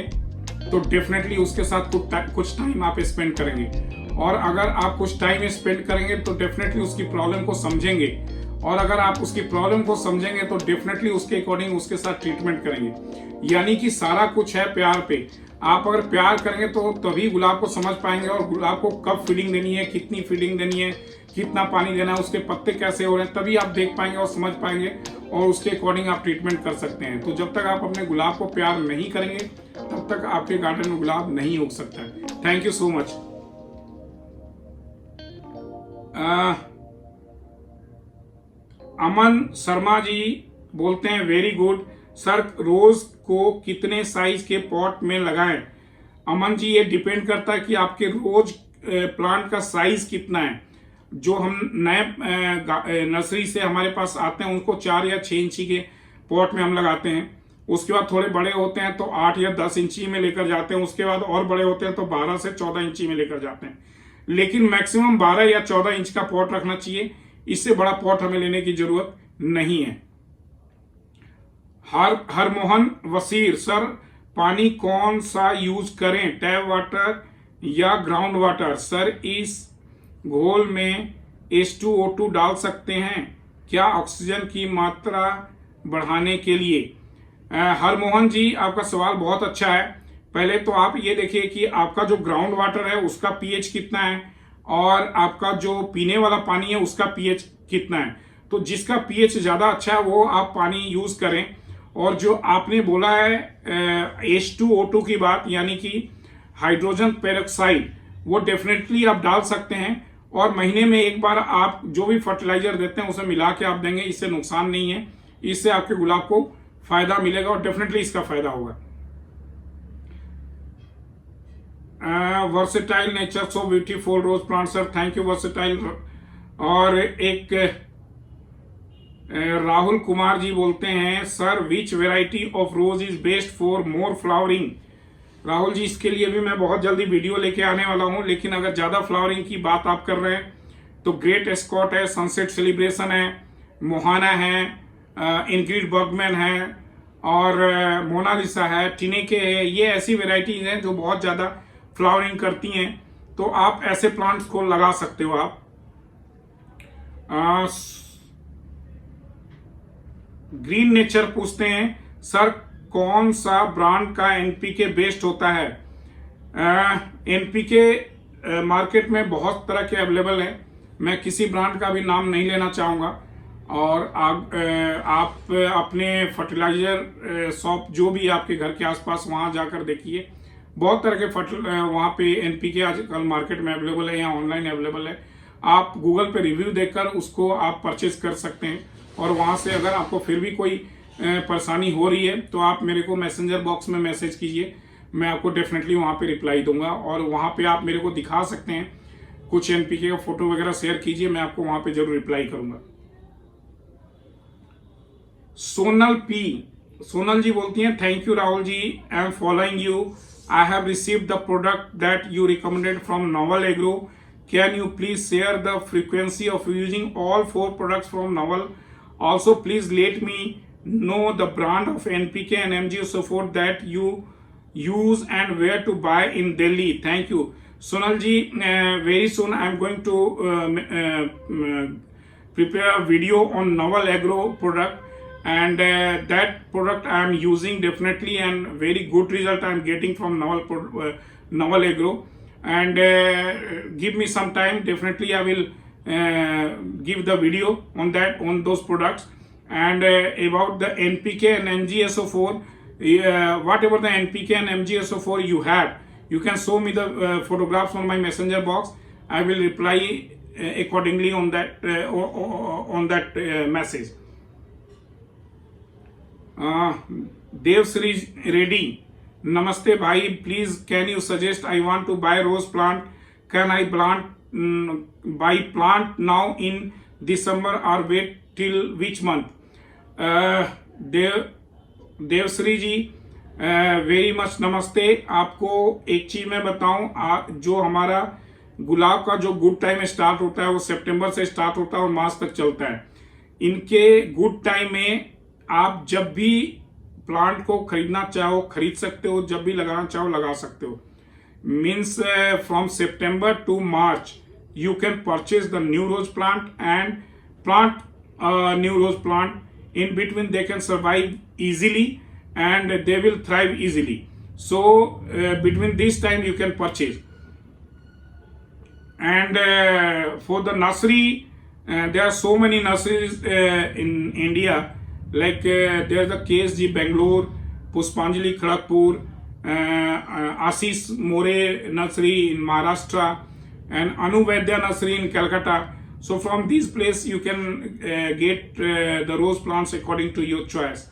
Speaker 1: तो डेफिनेटली उसके साथ कुछ टाइम आप स्पेंड करेंगे और अगर आप कुछ टाइम स्पेंड करेंगे तो डेफिनेटली उसकी प्रॉब्लम को समझेंगे और अगर आप उसकी प्रॉब्लम को समझेंगे तो डेफिनेटली उसके अकॉर्डिंग उसके साथ ट्रीटमेंट करेंगे। यानी कि सारा कुछ है प्यार पे। आप अगर प्यार करेंगे तो तभी गुलाब को समझ पाएंगे और गुलाब को कब फीडिंग देनी है, कितनी फीडिंग देनी है, कितना पानी देना है, उसके पत्ते कैसे हो रहे हैं, तभी आप देख पाएंगे और समझ पाएंगे और उसके अकॉर्डिंग आप ट्रीटमेंट कर सकते हैं। तो जब तक आप अपने गुलाब को प्यार नहीं करेंगे तब तक आपके गार्डन में गुलाब नहीं उग सकता है। Thank you so much. Aman Sharma ji बोलते हैं वेरी गुड सर, रोज को कितने साइज के पॉट में लगाएं? अमन जी ये डिपेंड करता है कि आपके रोज प्लांट का साइज कितना है। जो हम नए नर्सरी से हमारे पास आते हैं उनको 4 या 6 इंची के पॉट में हम लगाते हैं। उसके बाद थोड़े बड़े होते हैं तो 8 या 10 इंची में लेकर जाते हैं। उसके बाद और बड़े होते हैं तो 12 से 14 इंची में लेकर जाते हैं। लेकिन मैक्सिमम 12 या 14 इंच का पॉट रखना चाहिए, इससे बड़ा पॉट हमें लेने की जरूरत नहीं है। हरमोहन वसीर, सर पानी कौन सा यूज करें, टैप वाटर या ग्राउंड वाटर? सर इस घोल में H2O2 डाल सकते हैं क्या ऑक्सीजन की मात्रा बढ़ाने के लिए? हरमोहन जी आपका सवाल बहुत अच्छा है। पहले तो आप ये देखिए कि आपका जो ग्राउंड वाटर है उसका पीएच कितना है और आपका जो पीने वाला पानी है उसका पीएच कितना है। तो जिसका पीएच ज्यादा अच्छा है वो आप पानी यूज करें। और जो आपने बोला है H2O2 की बात, यानी कि हाइड्रोजन पेरोक्साइड, वो डेफिनेटली आप डाल सकते हैं और महीने में एक बार आप जो भी फर्टिलाइजर देते हैं उसे मिला के आप देंगे, इससे नुकसान नहीं है। इससे आपके गुलाब को फायदा मिलेगा और डेफिनेटली इसका फायदा होगा। Versatile nature so beautiful rose plant sir, thank you versatile. और एक राहुल कुमार जी बोलते हैं sir which variety of rose is best for more flowering. Rahul ji इसके लिए भी मैं बहुत जल्दी वीडियो लेके आने वाला हूं, लेकिन अगर ज्यादा फ्लावरिंग की बात आप कर रहे हैं तो ग्रेट एस्कॉट है, सनसेट सेलिब्रेशन है, मोहाना है, इनग्रिड बर्गमैन है और मोनालिसा है, टिनेके है। ये ऐसी वेराइटीज हैं जो बहुत ज्यादा फ्लावरिंग करती हैं, तो आप ऐसे प्लांट्स को लगा सकते हो आप। ग्रीन नेचर पूछते हैं सर कौन सा ब्रांड का एनपीके बेस्ट होता है। एनपीके मार्केट में बहुत तरह के अवेलेबल हैं, मैं किसी ब्रांड का भी नाम नहीं लेना चाहूँगा। और आप अपने फर्टिलाइजर शॉप जो भी आपके घर के आसपास वहाँ जाकर देखिए, बहुत तरह के वहाँ पे एनपीके आजकल मार्केट में अवेलेबल है या ऑनलाइन अवेलेबल है। आप गूगल पे रिव्यू देखकर उसको आप परचेज कर सकते हैं। और वहाँ से अगर आपको फिर भी कोई परेशानी हो रही है तो आप मेरे को मैसेंजर बॉक्स में मैसेज कीजिए, मैं आपको डेफिनेटली वहाँ पे रिप्लाई दूंगा। और वहाँ पे आप मेरे को दिखा सकते हैं, कुछ एनपीके का फोटो वगैरह शेयर कीजिए, मैं आपको वहाँ पे जरूर रिप्लाई करूंगा। सोनल पी, सोनल जी बोलती हैं thank you Rahul ji, I am following you, I have received the product that you recommended from Novel Agro, can you please share the frequency of using all 4 products from Novel, also please let me know the brand of NPK and MGO support that you use and where to buy in Delhi. Thank you Sonal ji, very soon I am going to prepare a video on Novel Agro product, and that product I am using definitely, and very good result I am getting from Novel Agro. And give me some time, definitely I will give the video on that, on those products. And about the NPK and MgSO4, whatever the NPK and MgSO4 you had, you can show me the photographs on my messenger box. I will reply accordingly on that message. Devsri Reddy, namaste bhai, please can you suggest, I want to buy rose plant, can I buy plant now in December or wait till which month? Devashree ji very much नमस्ते। आपको एक चीज मैं बताऊं, जो हमारा गुलाब का जो गुड टाइम स्टार्ट होता है वो सितंबर से स्टार्ट होता है और मार्च तक चलता है। इनके गुड टाइम में आप जब भी प्लांट को खरीदना चाहो खरीद सकते हो, जब भी लगाना चाहो लगा सकते हो। मीन्स फ्रॉम सितंबर to March you can purchase the new rose plant and plant new rose plant. In between they can survive easily and they will thrive easily. So between this time you can purchase. And for the nursery, there are so many nurseries in India, like there is the KSG Bangalore, Puspanjali Kharagpur, Ashish More nursery in Maharashtra, and Anuvedya nursery in Calcutta. So from these places you can get the rose plants according to your choice.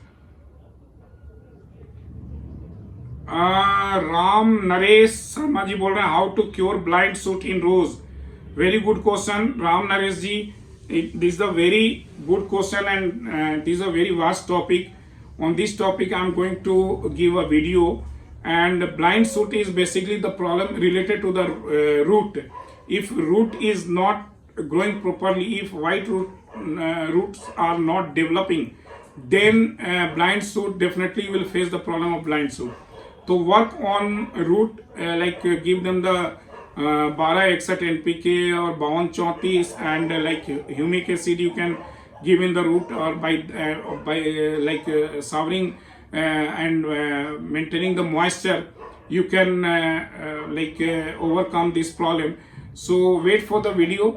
Speaker 1: Ram Naresh Sharma ji बोल रहे हैं how to cure blind shoot in rose. Very good question Ram Naresh ji. This is a very good question and this is a very vast topic. On this topic I am going to give a video. And blind shoot is basically the problem related to the root. If root is not growing properly, if white roots are not developing, then blind shoot definitely will face the problem of blind shoot. So work on root, like give them the 1261 NPK or 5234 and like humic acid you can give in the root, or by showering and maintaining the moisture you can overcome this problem. So wait for the video.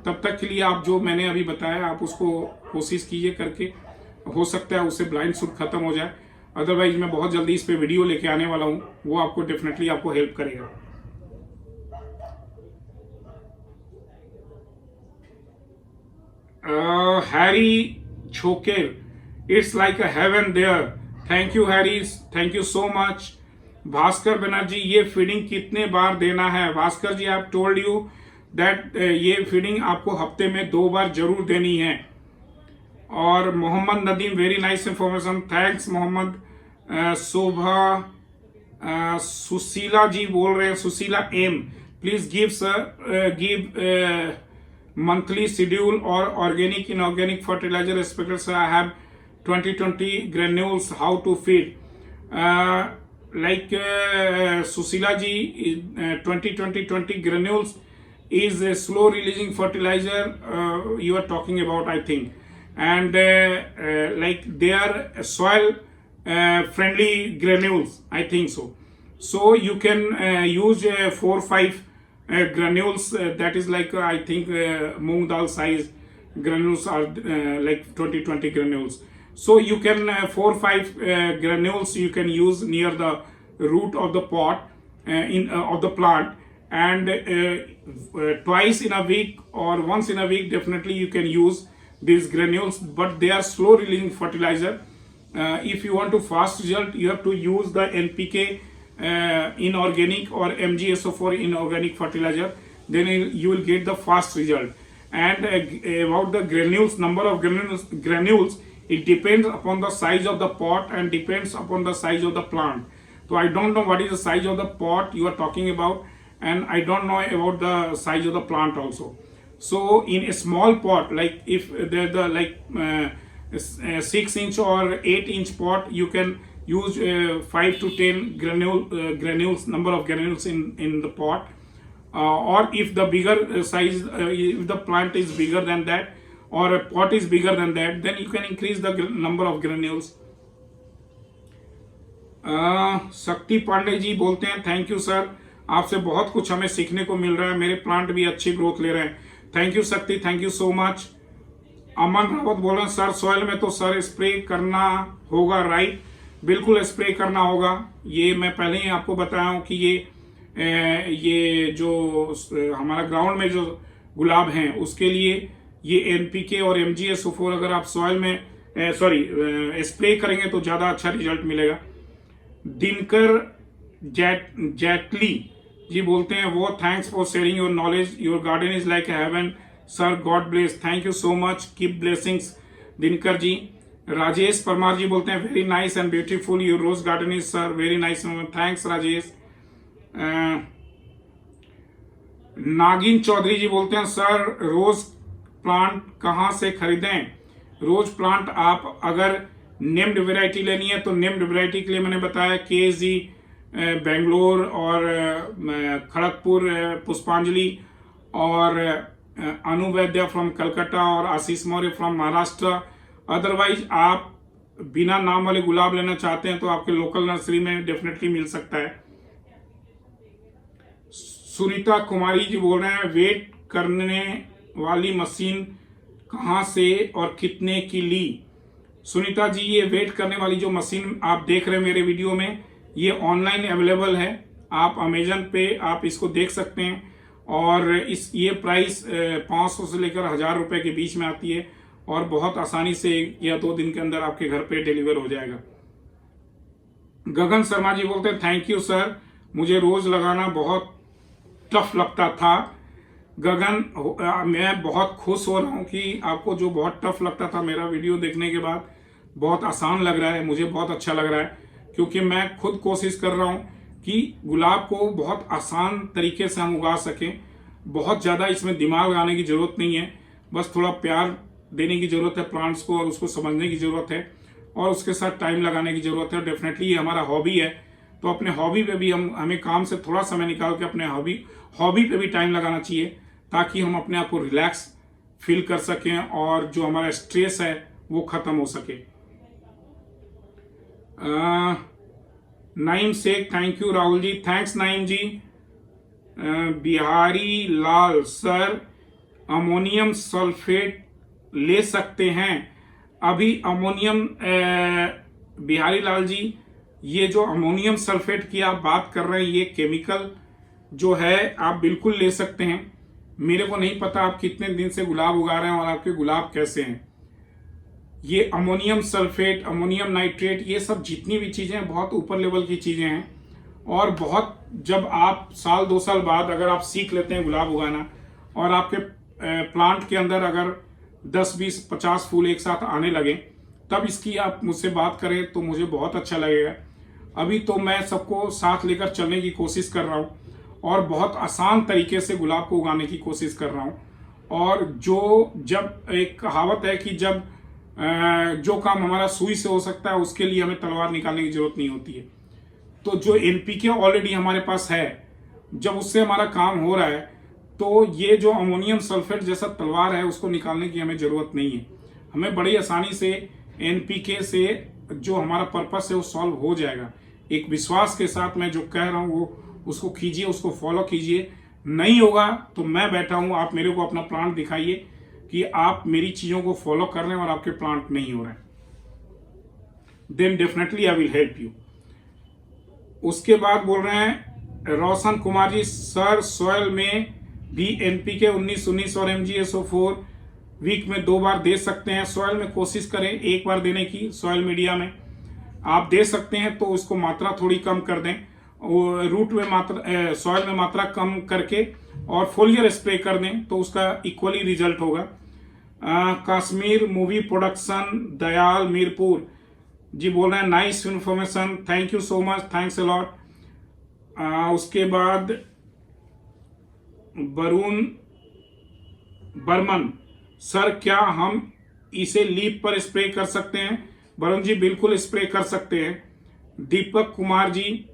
Speaker 1: तब तक के लिए आप जो मैंने अभी बताया आप उसको कोशिश कीजिए करके, हो सकता है उससे ब्लाइंड शूट खत्म हो जाए। अदरवाइज मैं बहुत जल्दी इस पे वीडियो लेके आने वाला हूँ, वो आपको डेफिनेटली आपको हेल्प करेगा। Harry Choker, it's like a heaven there. Thank you Harry, thank you so much. Bhaskar Banerjee, ये फीडिंग कितने बार देना है? Bhaskar ji, I told you that ये फीडिंग आपको हफ्ते में 2 बार जरूर देनी है। और Mohammad Nadeem, very nice information, thanks Mohammad. Shobha Sushila ji बोल रहे हैं, Sushila M, please give sir give monthly schedule or organic inorganic fertilizer expected, sir. I have 2020 granules, how to feed? Susila ji, 2020 granules is a slow releasing fertilizer you are talking about, I think, and they are soil friendly granules, I think so. So you can use 4-5 granules, that is like I think moong dal size granules are like 2020 granules. So you can 4-5 granules you can use near the root of the pot of the plant, and twice in a week or once in a week definitely you can use these granules, but they are slow releasing fertilizer. If you want to fast result, you have to use the NPK inorganic or MgSO4 inorganic fertilizer, then you will get the fast result. And about the granules, number of granules, it depends upon the size of the pot and depends upon the size of the plant. So I don't know what is the size of the pot you are talking about, and I don't know about the size of the plant also. So in a small pot, like if there's the 6-inch or 8-inch pot, you can use 5 to 10 granules, number of granules in the pot, or if the bigger size, if the plant is bigger than that or a pot is bigger than that, then you can increase the number of granules. शक्ति पांडे जी बोलते हैं, thank you sir, आपसे बहुत कुछ हमें सीखने को मिल रहा है, मेरे प्लांट भी अच्छी ग्रोथ ले रहे हैं। थैंक यू शक्ति, थैंक यू सो मच। अमन रावत बोल रहे हैं, सर सॉइल में तो सर स्प्रे करना होगा, राइट? बिल्कुल स्प्रे करना होगा। ये मैं पहले ही आपको बताया हूँ कि ये जो हमारा ग्राउंड में जो गुलाब हैं उसके लिए ये NPK और MgSO4 अगर आप सॉइल में स्प्रे करेंगे तो ज़्यादा अच्छा रिजल्ट मिलेगा। दिनकर जेटली जी बोलते हैं, वो thanks for sharing your knowledge, your garden is like heaven sir, God bless, thank you so much, keep blessings Dinkar ji. Rajesh Parmar ji बोलते हैं, very nice and beautiful your rose garden is sir, very nice, thanks Rajesh. Nagin Chaudhary जी बोलते हैं, sir rose plant कहाँ से खरीदें? Rose plant आप अगर named variety लेनी है तो नेम्ड वैरायटी के लिए मैंने बताया KSG बेंगलोर और खड़गपुर पुष्पांजलि और अनु वैद्य फ्रॉम कलकत्ता और आशीष मौर्य फ्रॉम महाराष्ट्र। अदरवाइज आप बिना नाम वाले गुलाब लेना चाहते हैं तो आपके लोकल नर्सरी में डेफिनेटली मिल सकता है। सुनीता कुमारी जी बोल रहे हैं, वेट करने वाली मशीन कहाँ से और कितने की ली? सुनीता जी, ये वेट करने वाली जो मशीन आप देख रहे हैं मेरे वीडियो में, ये ऑनलाइन अवेलेबल है, आप अमेजन पे आप इसको देख सकते हैं और ये प्राइस 500 से लेकर 1000 रुपए के बीच में आती है और बहुत आसानी से 1 या 2 दिन के अंदर आपके घर पे डिलीवर हो जाएगा। गगन शर्मा जी बोलते हैं, थैंक यू सर, मुझे रोज लगाना बहुत टफ लगता था। गगन, मैं बहुत खुश हो रहा हूँ कि आपको जो बहुत टफ लगता था मेरा वीडियो देखने के बाद बहुत आसान लग रहा है, मुझे बहुत अच्छा लग रहा है, क्योंकि मैं खुद कोशिश कर रहा हूँ कि गुलाब को बहुत आसान तरीके से हम उगा सकें। बहुत ज़्यादा इसमें दिमाग लगाने की ज़रूरत नहीं है, बस थोड़ा प्यार देने की ज़रूरत है प्लांट्स को और उसको समझने की ज़रूरत है और उसके साथ टाइम लगाने की ज़रूरत है। डेफिनेटली ये हमारा हॉबी है, तो अपने हॉबी पे भी हमें काम से थोड़ा समय निकाल के अपने हॉबी पे भी टाइम लगाना चाहिए ताकि हम अपने आप को रिलैक्स फील कर सकें और जो हमारा स्ट्रेस है वो खत्म हो सके। Naim Sheikh, thank you Rahul ji, thanks Naim ji. Bihari Lal, sir ammonium sulphate ले सकते हैं? अभी अमोनियम बिहारी लाल जी, ये जो अमोनियम सल्फेट की आप बात कर रहे हैं, ये केमिकल जो है आप बिल्कुल ले सकते हैं। मेरे को नहीं पता आप कितने दिन से गुलाब उगा रहे हैं और आपके गुलाब कैसे हैं। ये अमोनियम सल्फेट, अमोनियम नाइट्रेट, ये सब जितनी भी चीज़ें हैं बहुत ऊपर लेवल की चीज़ें हैं और बहुत, जब आप साल 2 साल बाद अगर आप सीख लेते हैं गुलाब उगाना और आपके प्लांट के अंदर अगर 10, 20, 50 फूल एक साथ आने लगे, तब इसकी आप मुझसे बात करें तो मुझे बहुत अच्छा लगेगा। अभी तो मैं सबको साथ लेकर चलने की कोशिश कर रहा हूँ और बहुत आसान तरीके से गुलाब को उगाने की कोशिश कर रहा हूँ। और जब एक कहावत है कि जब जो काम हमारा सुई से हो सकता है उसके लिए हमें तलवार निकालने की जरूरत नहीं होती है। तो जो एनपीके ऑलरेडी हमारे पास है, जब उससे हमारा काम हो रहा है, तो ये जो अमोनियम सल्फेट जैसा तलवार है उसको निकालने की हमें जरूरत नहीं है। हमें बड़ी आसानी से एनपीके से जो हमारा पर्पस है वो सॉल्व हो जाएगा। एक विश्वास के साथ मैं जो कह रहा हूँ वो उसको कीजिए, उसको फॉलो कीजिए। नहीं होगा तो मैं बैठा हूँ, आप मेरे को अपना प्लांट दिखाइए कि आप मेरी चीजों को फॉलो कर रहे हैं और आपके प्लांट नहीं हो रहे हैं, then definitely I will help you. उसके बाद बोल रहे हैं रोशन कुमार जी, सर सॉयल में भी एनपीके 19-19 और MgSO4 वीक में 2 बार दे सकते हैं? सॉयल में कोशिश करें 1 बार देने की। सॉयल मीडिया में आप दे सकते हैं तो उसको मात्रा थोड़ी कम कर दें, रूट में मात्रा, सॉयल में मात्रा कम करके और फोलियर स्प्रे कर दें तो उसका इक्वली रिजल्ट होगा। कश्मीर मूवी प्रोडक्शन दयाल मीरपुर जी बोल रहे हैं nice information, thank you so much, thanks a lot. उसके बाद वरुण बर्मन, सर क्या हम इसे लीफ पर स्प्रे कर सकते हैं? वरुण जी बिल्कुल स्प्रे कर सकते हैं। दीपक कुमार जी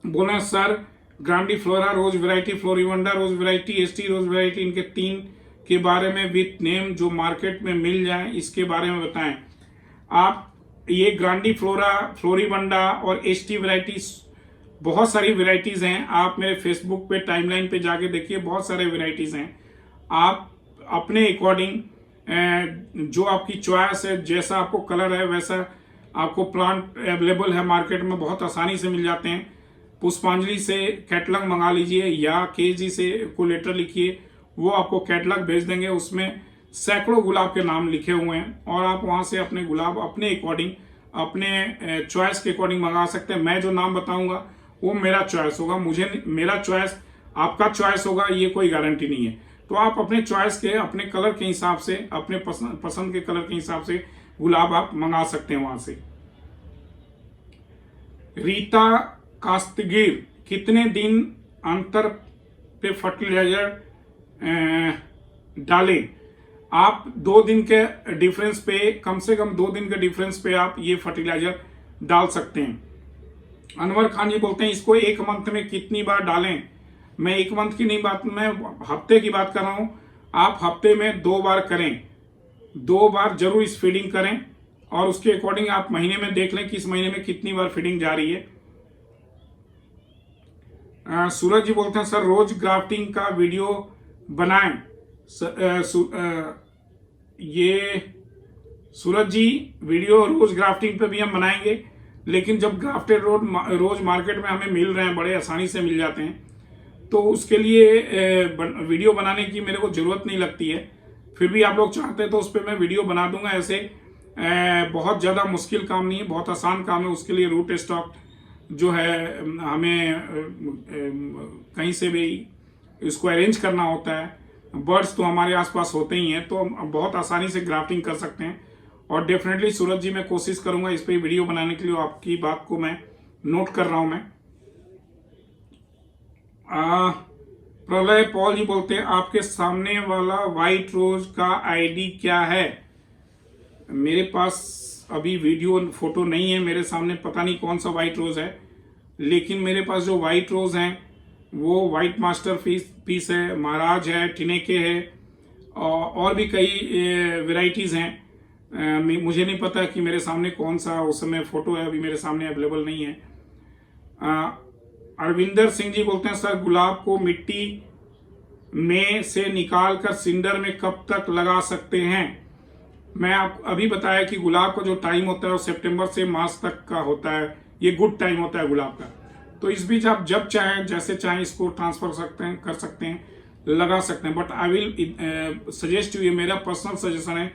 Speaker 1: बोल रहे हैं सर ग्रांडीफ्लोरा रोज वैरायटी, फ्लोरिवंडा रोज वैरायटी, एसटी रोज वैरायटी, इनके 3 के बारे में विथ नेम जो मार्केट में मिल जाए इसके बारे में बताएं। आप ये ग्रांडीफ्लोरा, फ्लोरिवंडा और एसटी वैरायटीज, बहुत सारी वैरायटीज हैं। आप मेरे फेसबुक पे टाइमलाइन पे जाके देखिए, बहुत सारे वैरायटीज हैं। आप अपने अकॉर्डिंग जो आपकी चॉइस है, जैसा आपको कलर है वैसा आपको प्लांट अवेलेबल है मार्केट में, बहुत आसानी से मिल जाते हैं। पुष्पांजलि से कैटलॉग मंगा लीजिए या केजी से को लेटर लिखिए, वो आपको कैटलॉग भेज देंगे। उसमें सैकड़ों गुलाब के नाम लिखे हुए हैं और आप वहां से अपने गुलाब अपने अकॉर्डिंग, अपने चॉइस के अकॉर्डिंग मंगा सकते हैं। मैं जो नाम बताऊंगा वो मेरा चॉइस होगा, मेरा चॉइस आपका चॉइस होगा, ये कोई गारंटी नहीं है। तो आप अपने चॉइस के, अपने कलर के हिसाब से, अपने पसंद के कलर के हिसाब से गुलाब आप मंगा सकते हैं वहां से। रीता कास्तगीर, कितने दिन अंतर पे फर्टिलाइजर डालें? आप 2 दिन के डिफरेंस पे, कम से कम 2 दिन के डिफरेंस पे आप ये फर्टिलाइजर डाल सकते हैं। अनवर खान जी बोलते हैं इसको 1 मंथ में कितनी बार डालें? मैं 1 मंथ की नहीं बात, मैं हफ्ते की बात कर रहा हूं। आप हफ्ते में 2 बार करें, 2 बार जरूर इस फीडिंग करें और उसके अकॉर्डिंग आप महीने में देख लें कि इस महीने में कितनी बार फीडिंग जा रही है। सूरज जी बोलते हैं सर रोज ग्राफ्टिंग का वीडियो बनाएं। ये सूरज जी वीडियो रोज ग्राफ्टिंग पे भी हम बनाएंगे, लेकिन जब ग्राफ्टेड रोज मार्केट में हमें मिल रहे हैं, बड़े आसानी से मिल जाते हैं, तो उसके लिए वीडियो बनाने की मेरे को जरूरत नहीं लगती है। फिर भी आप लोग चाहते हैं तो उस पर मैं वीडियो बना दूंगा। ऐसे बहुत ज़्यादा मुश्किल काम नहीं है, बहुत आसान काम है। उसके लिए रूट स्टॉक जो है हमें कहीं से भी इसको अरेंज करना होता है। बर्ड्स तो हमारे आसपास होते ही हैं, तो हम बहुत आसानी से ग्राफ्टिंग कर सकते हैं। और डेफिनेटली सूरज जी मैं कोशिश करूंगा इस पर वीडियो बनाने के लिए, आपकी बात को मैं नोट कर रहा हूं मैं। प्रलय पॉल जी बोलते हैं आपके सामने वाला व्हाइट रोज का आईडी क्या है? मेरे पास अभी वीडियो फोटो नहीं है मेरे सामने, पता नहीं कौन सा व्हाइट रोज है, लेकिन मेरे पास जो व्हाइट रोज हैं वो व्हाइट मास्टर पीस है, महाराज है, टिनेके है और भी कई वैरायटीज हैं। मुझे नहीं पता कि मेरे सामने कौन सा उस समय फोटो है, अभी मेरे सामने अवेलेबल नहीं है। अरविंदर सिंह जी बोलते हैं सर गुलाब को मिट्टी में से निकाल कर सिंडर में कब तक लगा सकते हैं? मैं आप अभी बताया कि गुलाब का जो टाइम होता है वो सितंबर से मार्च तक का होता है, ये गुड टाइम होता है गुलाब का। तो इस बीच आप जब चाहें, जैसे चाहें इसको ट्रांसफर कर सकते हैं, लगा सकते हैं। But I will suggest you, ये मेरा पर्सनल सजेशन है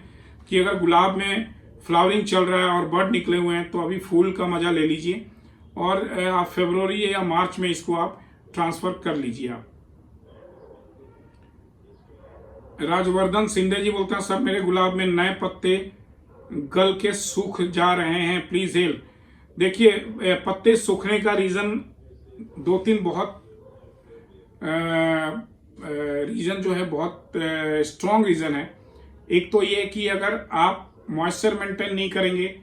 Speaker 1: कि अगर गुलाब में फ्लावरिंग चल रहा है और बर्ड निकले हुए हैं तो अभी फूल का मजा ले लीजिए और आप फरवरी या मार्च में इसको आप ट्रांसफर कर लीजिए। आप राजवर्धन सिंधे जी बोलते हैं सर मेरे गुलाब में नए पत्ते गल के सूख जा रहे हैं, प्लीज हेल्प। देखिए, पत्ते सूखने का रीजन दो तीन बहुत रीजन जो है बहुत स्ट्रॉन्ग रीजन है। एक तो ये कि अगर आप मॉइस्चर मेंटेन नहीं करेंगे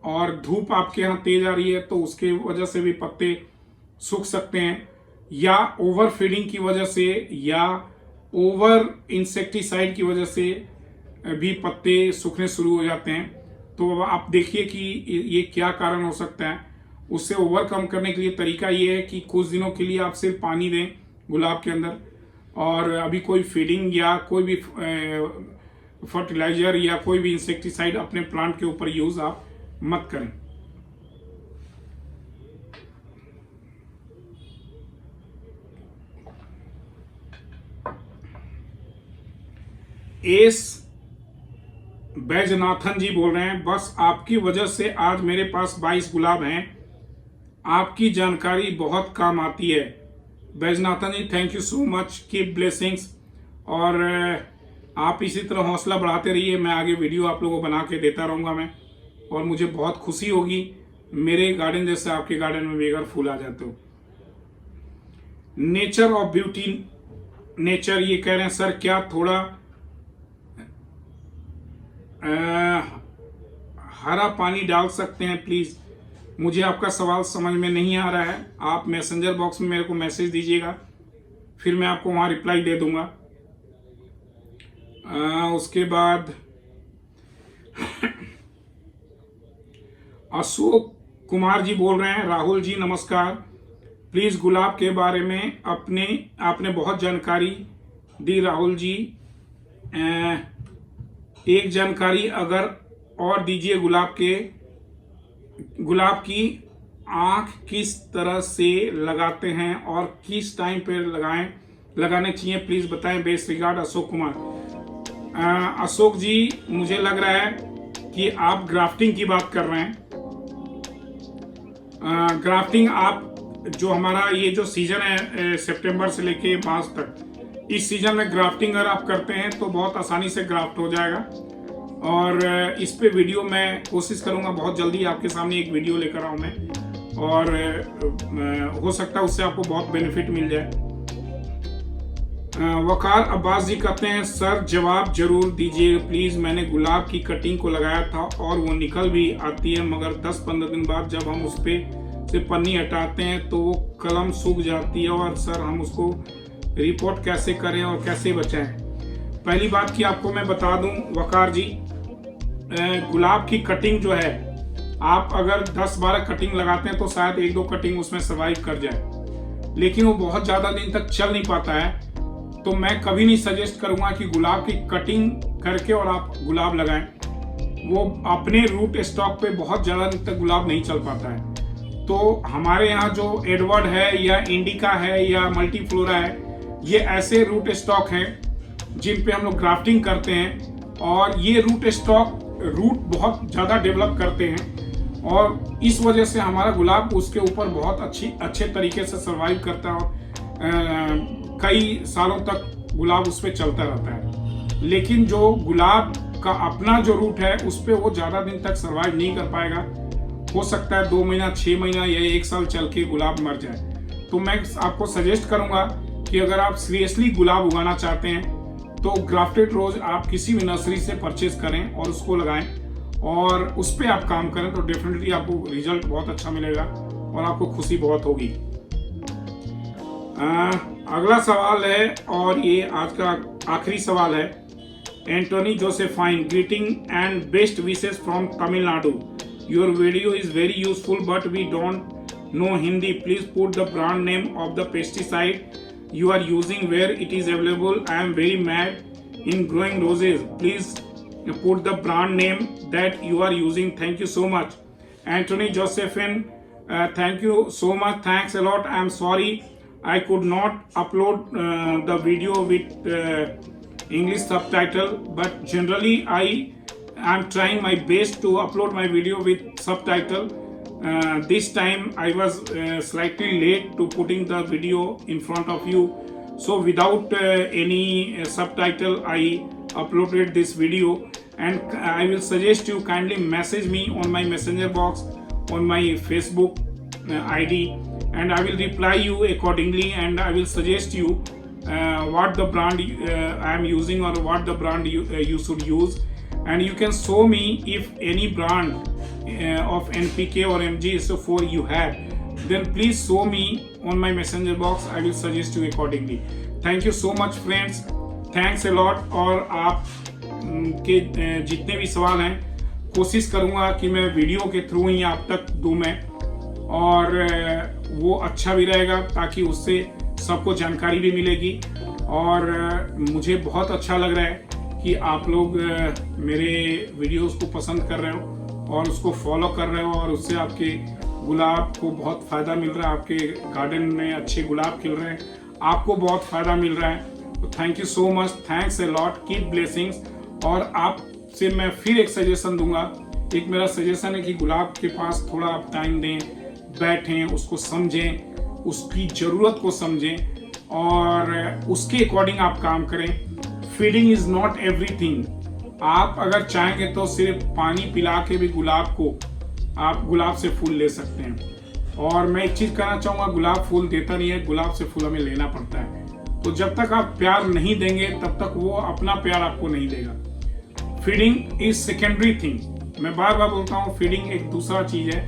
Speaker 1: और धूप आपके यहाँ तेज आ रही है तो उसके वजह से भी पत्ते सूख सकते हैं, या ओवर फीडिंग की वजह से या ओवर इंसेक्टिसाइड की वजह से भी पत्ते सूखने शुरू हो जाते हैं। तो आप देखिए कि ये क्या कारण हो सकता है। उससे ओवरकम करने के लिए तरीका ये है कि कुछ दिनों के लिए आप सिर्फ पानी दें गुलाब के अंदर, और अभी कोई फीडिंग या कोई भी फर्टिलाइजर या कोई भी इंसेक्टिसाइड अपने प्लांट के ऊपर यूज आप मत करें। एस बैजनाथन जी बोल रहे हैं बस आपकी वजह से आज मेरे पास 22 गुलाब हैं, आपकी जानकारी बहुत काम आती है। Baijnathan ji thank you so much, keep blessings, और आप इसी तरह हौसला बढ़ाते रहिए। मैं आगे वीडियो आप लोगों को बना के देता रहूँगा मैं, और मुझे बहुत खुशी होगी मेरे गार्डन जैसे आपके गार्डन में भी अगर फूल आ जाते हो। नेचर ऑफ ब्यूटी नेचर ये कह रहे हैं सर क्या थोड़ा हरा पानी डाल सकते हैं प्लीज। मुझे आपका सवाल समझ में नहीं आ रहा है, आप मैसेंजर बॉक्स में मेरे को मैसेज दीजिएगा, फिर मैं आपको वहां रिप्लाई दे दूंगा। उसके बाद अशोक कुमार जी बोल रहे हैं राहुल जी नमस्कार, प्लीज गुलाब के बारे में आपने बहुत जानकारी दी राहुल जी, एक जानकारी अगर और दीजिए गुलाब की आंख किस तरह से लगाते हैं और किस टाइम पे लगाने चाहिए प्लीज बताएं। Best regard Ashok Kumar. अशोक जी मुझे लग रहा है कि आप ग्राफ्टिंग की बात कर रहे हैं। ग्राफ्टिंग आप जो हमारा ये जो सीजन है सितंबर से लेके मार्च तक, इस सीजन में ग्राफ्टिंग अगर आप करते हैं तो बहुत आसानी से ग्राफ्ट हो जाएगा। और इस पे वीडियो मैं कोशिश करूंगा बहुत जल्दी आपके सामने एक वीडियो लेकर आऊं मैं, और हो सकता है उससे आपको बहुत बेनिफिट मिल जाए। वकार अब्बास जी कहते हैं सर जवाब जरूर दीजिए प्लीज, मैंने गुलाब की कटिंग को लगाया था और वो निकल भी आती है, मगर 10-15 दिन बाद जब हम उस पे से पन्नी हटाते हैं तो वो कलम सूख जाती है, और सर हम उसको रिपोर्ट कैसे करें और कैसे बचाएं। पहली बात कि आपको मैं बता दूं वकार जी, गुलाब की कटिंग जो है आप अगर 10-12 कटिंग लगाते हैं तो शायद 1-2 कटिंग उसमें सर्वाइव कर जाए, लेकिन वो बहुत ज्यादा दिन तक चल नहीं पाता है। तो मैं कभी नहीं सजेस्ट करूंगा कि गुलाब की कटिंग करके और आप गुलाब लगाएं, वो अपने रूट स्टॉक पे बहुत ज्यादा दिन तक गुलाब नहीं चल पाता है। तो हमारे यहाँ जो एडवर्ड है या इंडिका है या मल्टीफ्लोरा है, ये ऐसे रूट स्टॉक हैं जिन पे हम लोग ग्राफ्टिंग करते हैं, और ये रूट बहुत ज्यादा डेवलप करते हैं, और इस वजह से हमारा गुलाब उसके ऊपर बहुत अच्छे तरीके से सरवाइव करता है, और कई सालों तक गुलाब उस पर चलता रहता है। लेकिन जो गुलाब का अपना जो रूट है उस पर वो ज्यादा दिन तक सरवाइव नहीं कर पाएगा, हो सकता है 2 महीना 6 महीना या 1 साल चल के गुलाब मर जाए। तो मैं आपको सजेस्ट करूंगा कि अगर आप सीरियसली गुलाब उगाना चाहते हैं तो ग्राफ्टेड रोज आप किसी भी नर्सरी से परचेज करें और उसको लगाएं, और उस पर आप काम करें तो डेफिनेटली आपको रिजल्ट बहुत अच्छा मिलेगा और आपको खुशी बहुत होगी। अगला सवाल है, और ये आज का आखिरी सवाल है। Antony Josephine, greeting and best wishes from Tamil Nadu, your video is very useful but we don't know Hindi, please put the brand name of the pesticide you are using, where it is available. I am very mad in growing roses, please put the brand name that you are using. Thank you so much. Anthony Josephine, thank you so much, thanks a lot. I am sorry I could not upload the video with English subtitle, but generally I am trying my best to upload my video with subtitle, this time I was slightly late to putting the video in front of you, so without any subtitle I uploaded this video, and I will suggest you kindly message me on my messenger box on my Facebook ID, and I will reply you accordingly, and I will suggest you what the brand I am using or what the brand you should use, and you can show me if any brand of NPK or MGSO4 you have, then please show me on my messenger box. I will suggest you accordingly. Thank you so much friends, thanks a lot। और आप के जितने भी सवाल हैं कोशिश करूँगा कि मैं वीडियो के थ्रू ही आप तक दूँ मैं, और वो अच्छा भी रहेगा ताकि उससे सबको जानकारी भी मिलेगी। और मुझे बहुत अच्छा लग रहा है कि आप लोग मेरे वीडियोस को पसंद कर रहे हो और उसको फॉलो कर रहे हो, और उससे आपके गुलाब को बहुत फ़ायदा मिल रहा है, आपके गार्डन में अच्छे गुलाब खिल रहे हैं, आपको बहुत फ़ायदा मिल रहा है। तो thank you so much, thanks a lot, keep blessings. और आपसे मैं फिर एक सजेशन दूंगा, एक मेरा सजेशन है कि गुलाब के पास थोड़ा आप टाइम दें, बैठें, उसको समझें, उसकी ज़रूरत को समझें और उसके अकॉर्डिंग आप काम करें। Feeding is not everything. आप अगर चाहेंगे तो सिर्फ पानी पिला के भी गुलाब को आप गुलाब से फूल ले सकते हैं। और मैं एक चीज़ कहना चाहूँगा, गुलाब फूल देता नहीं है, गुलाब से फूल हमें लेना पड़ता है। तो जब तक आप प्यार नहीं देंगे तब तक वो अपना प्यार आपको नहीं देगा। Feeding is secondary thing. मैं बार बार बोलता हूँ, फीडिंग एक दूसरा चीज़ है,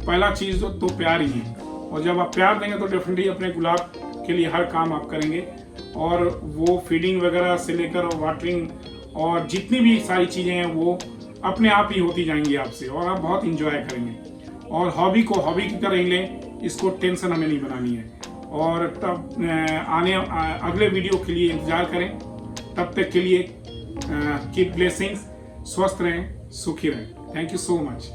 Speaker 1: पहला चीज़ तो प्यार ही है। और जब आप प्यार देंगे तो डेफिनेटली अपने गुलाब के लिए हर काम आप करेंगे, और वो फीडिंग वगैरह से लेकर और वाटरिंग और जितनी भी सारी चीज़ें हैं वो अपने आप ही होती जाएंगी आपसे, और आप बहुत इंजॉय करेंगे। और हॉबी को हॉबी की तरह ही लें, इसको टेंशन हमें नहीं बनानी है। और तब अगले वीडियो के लिए इंतज़ार करें। तब तक के लिए कीप ब्लेसिंग्स, स्वस्थ रहें, सुखी रहें। Thank you so much.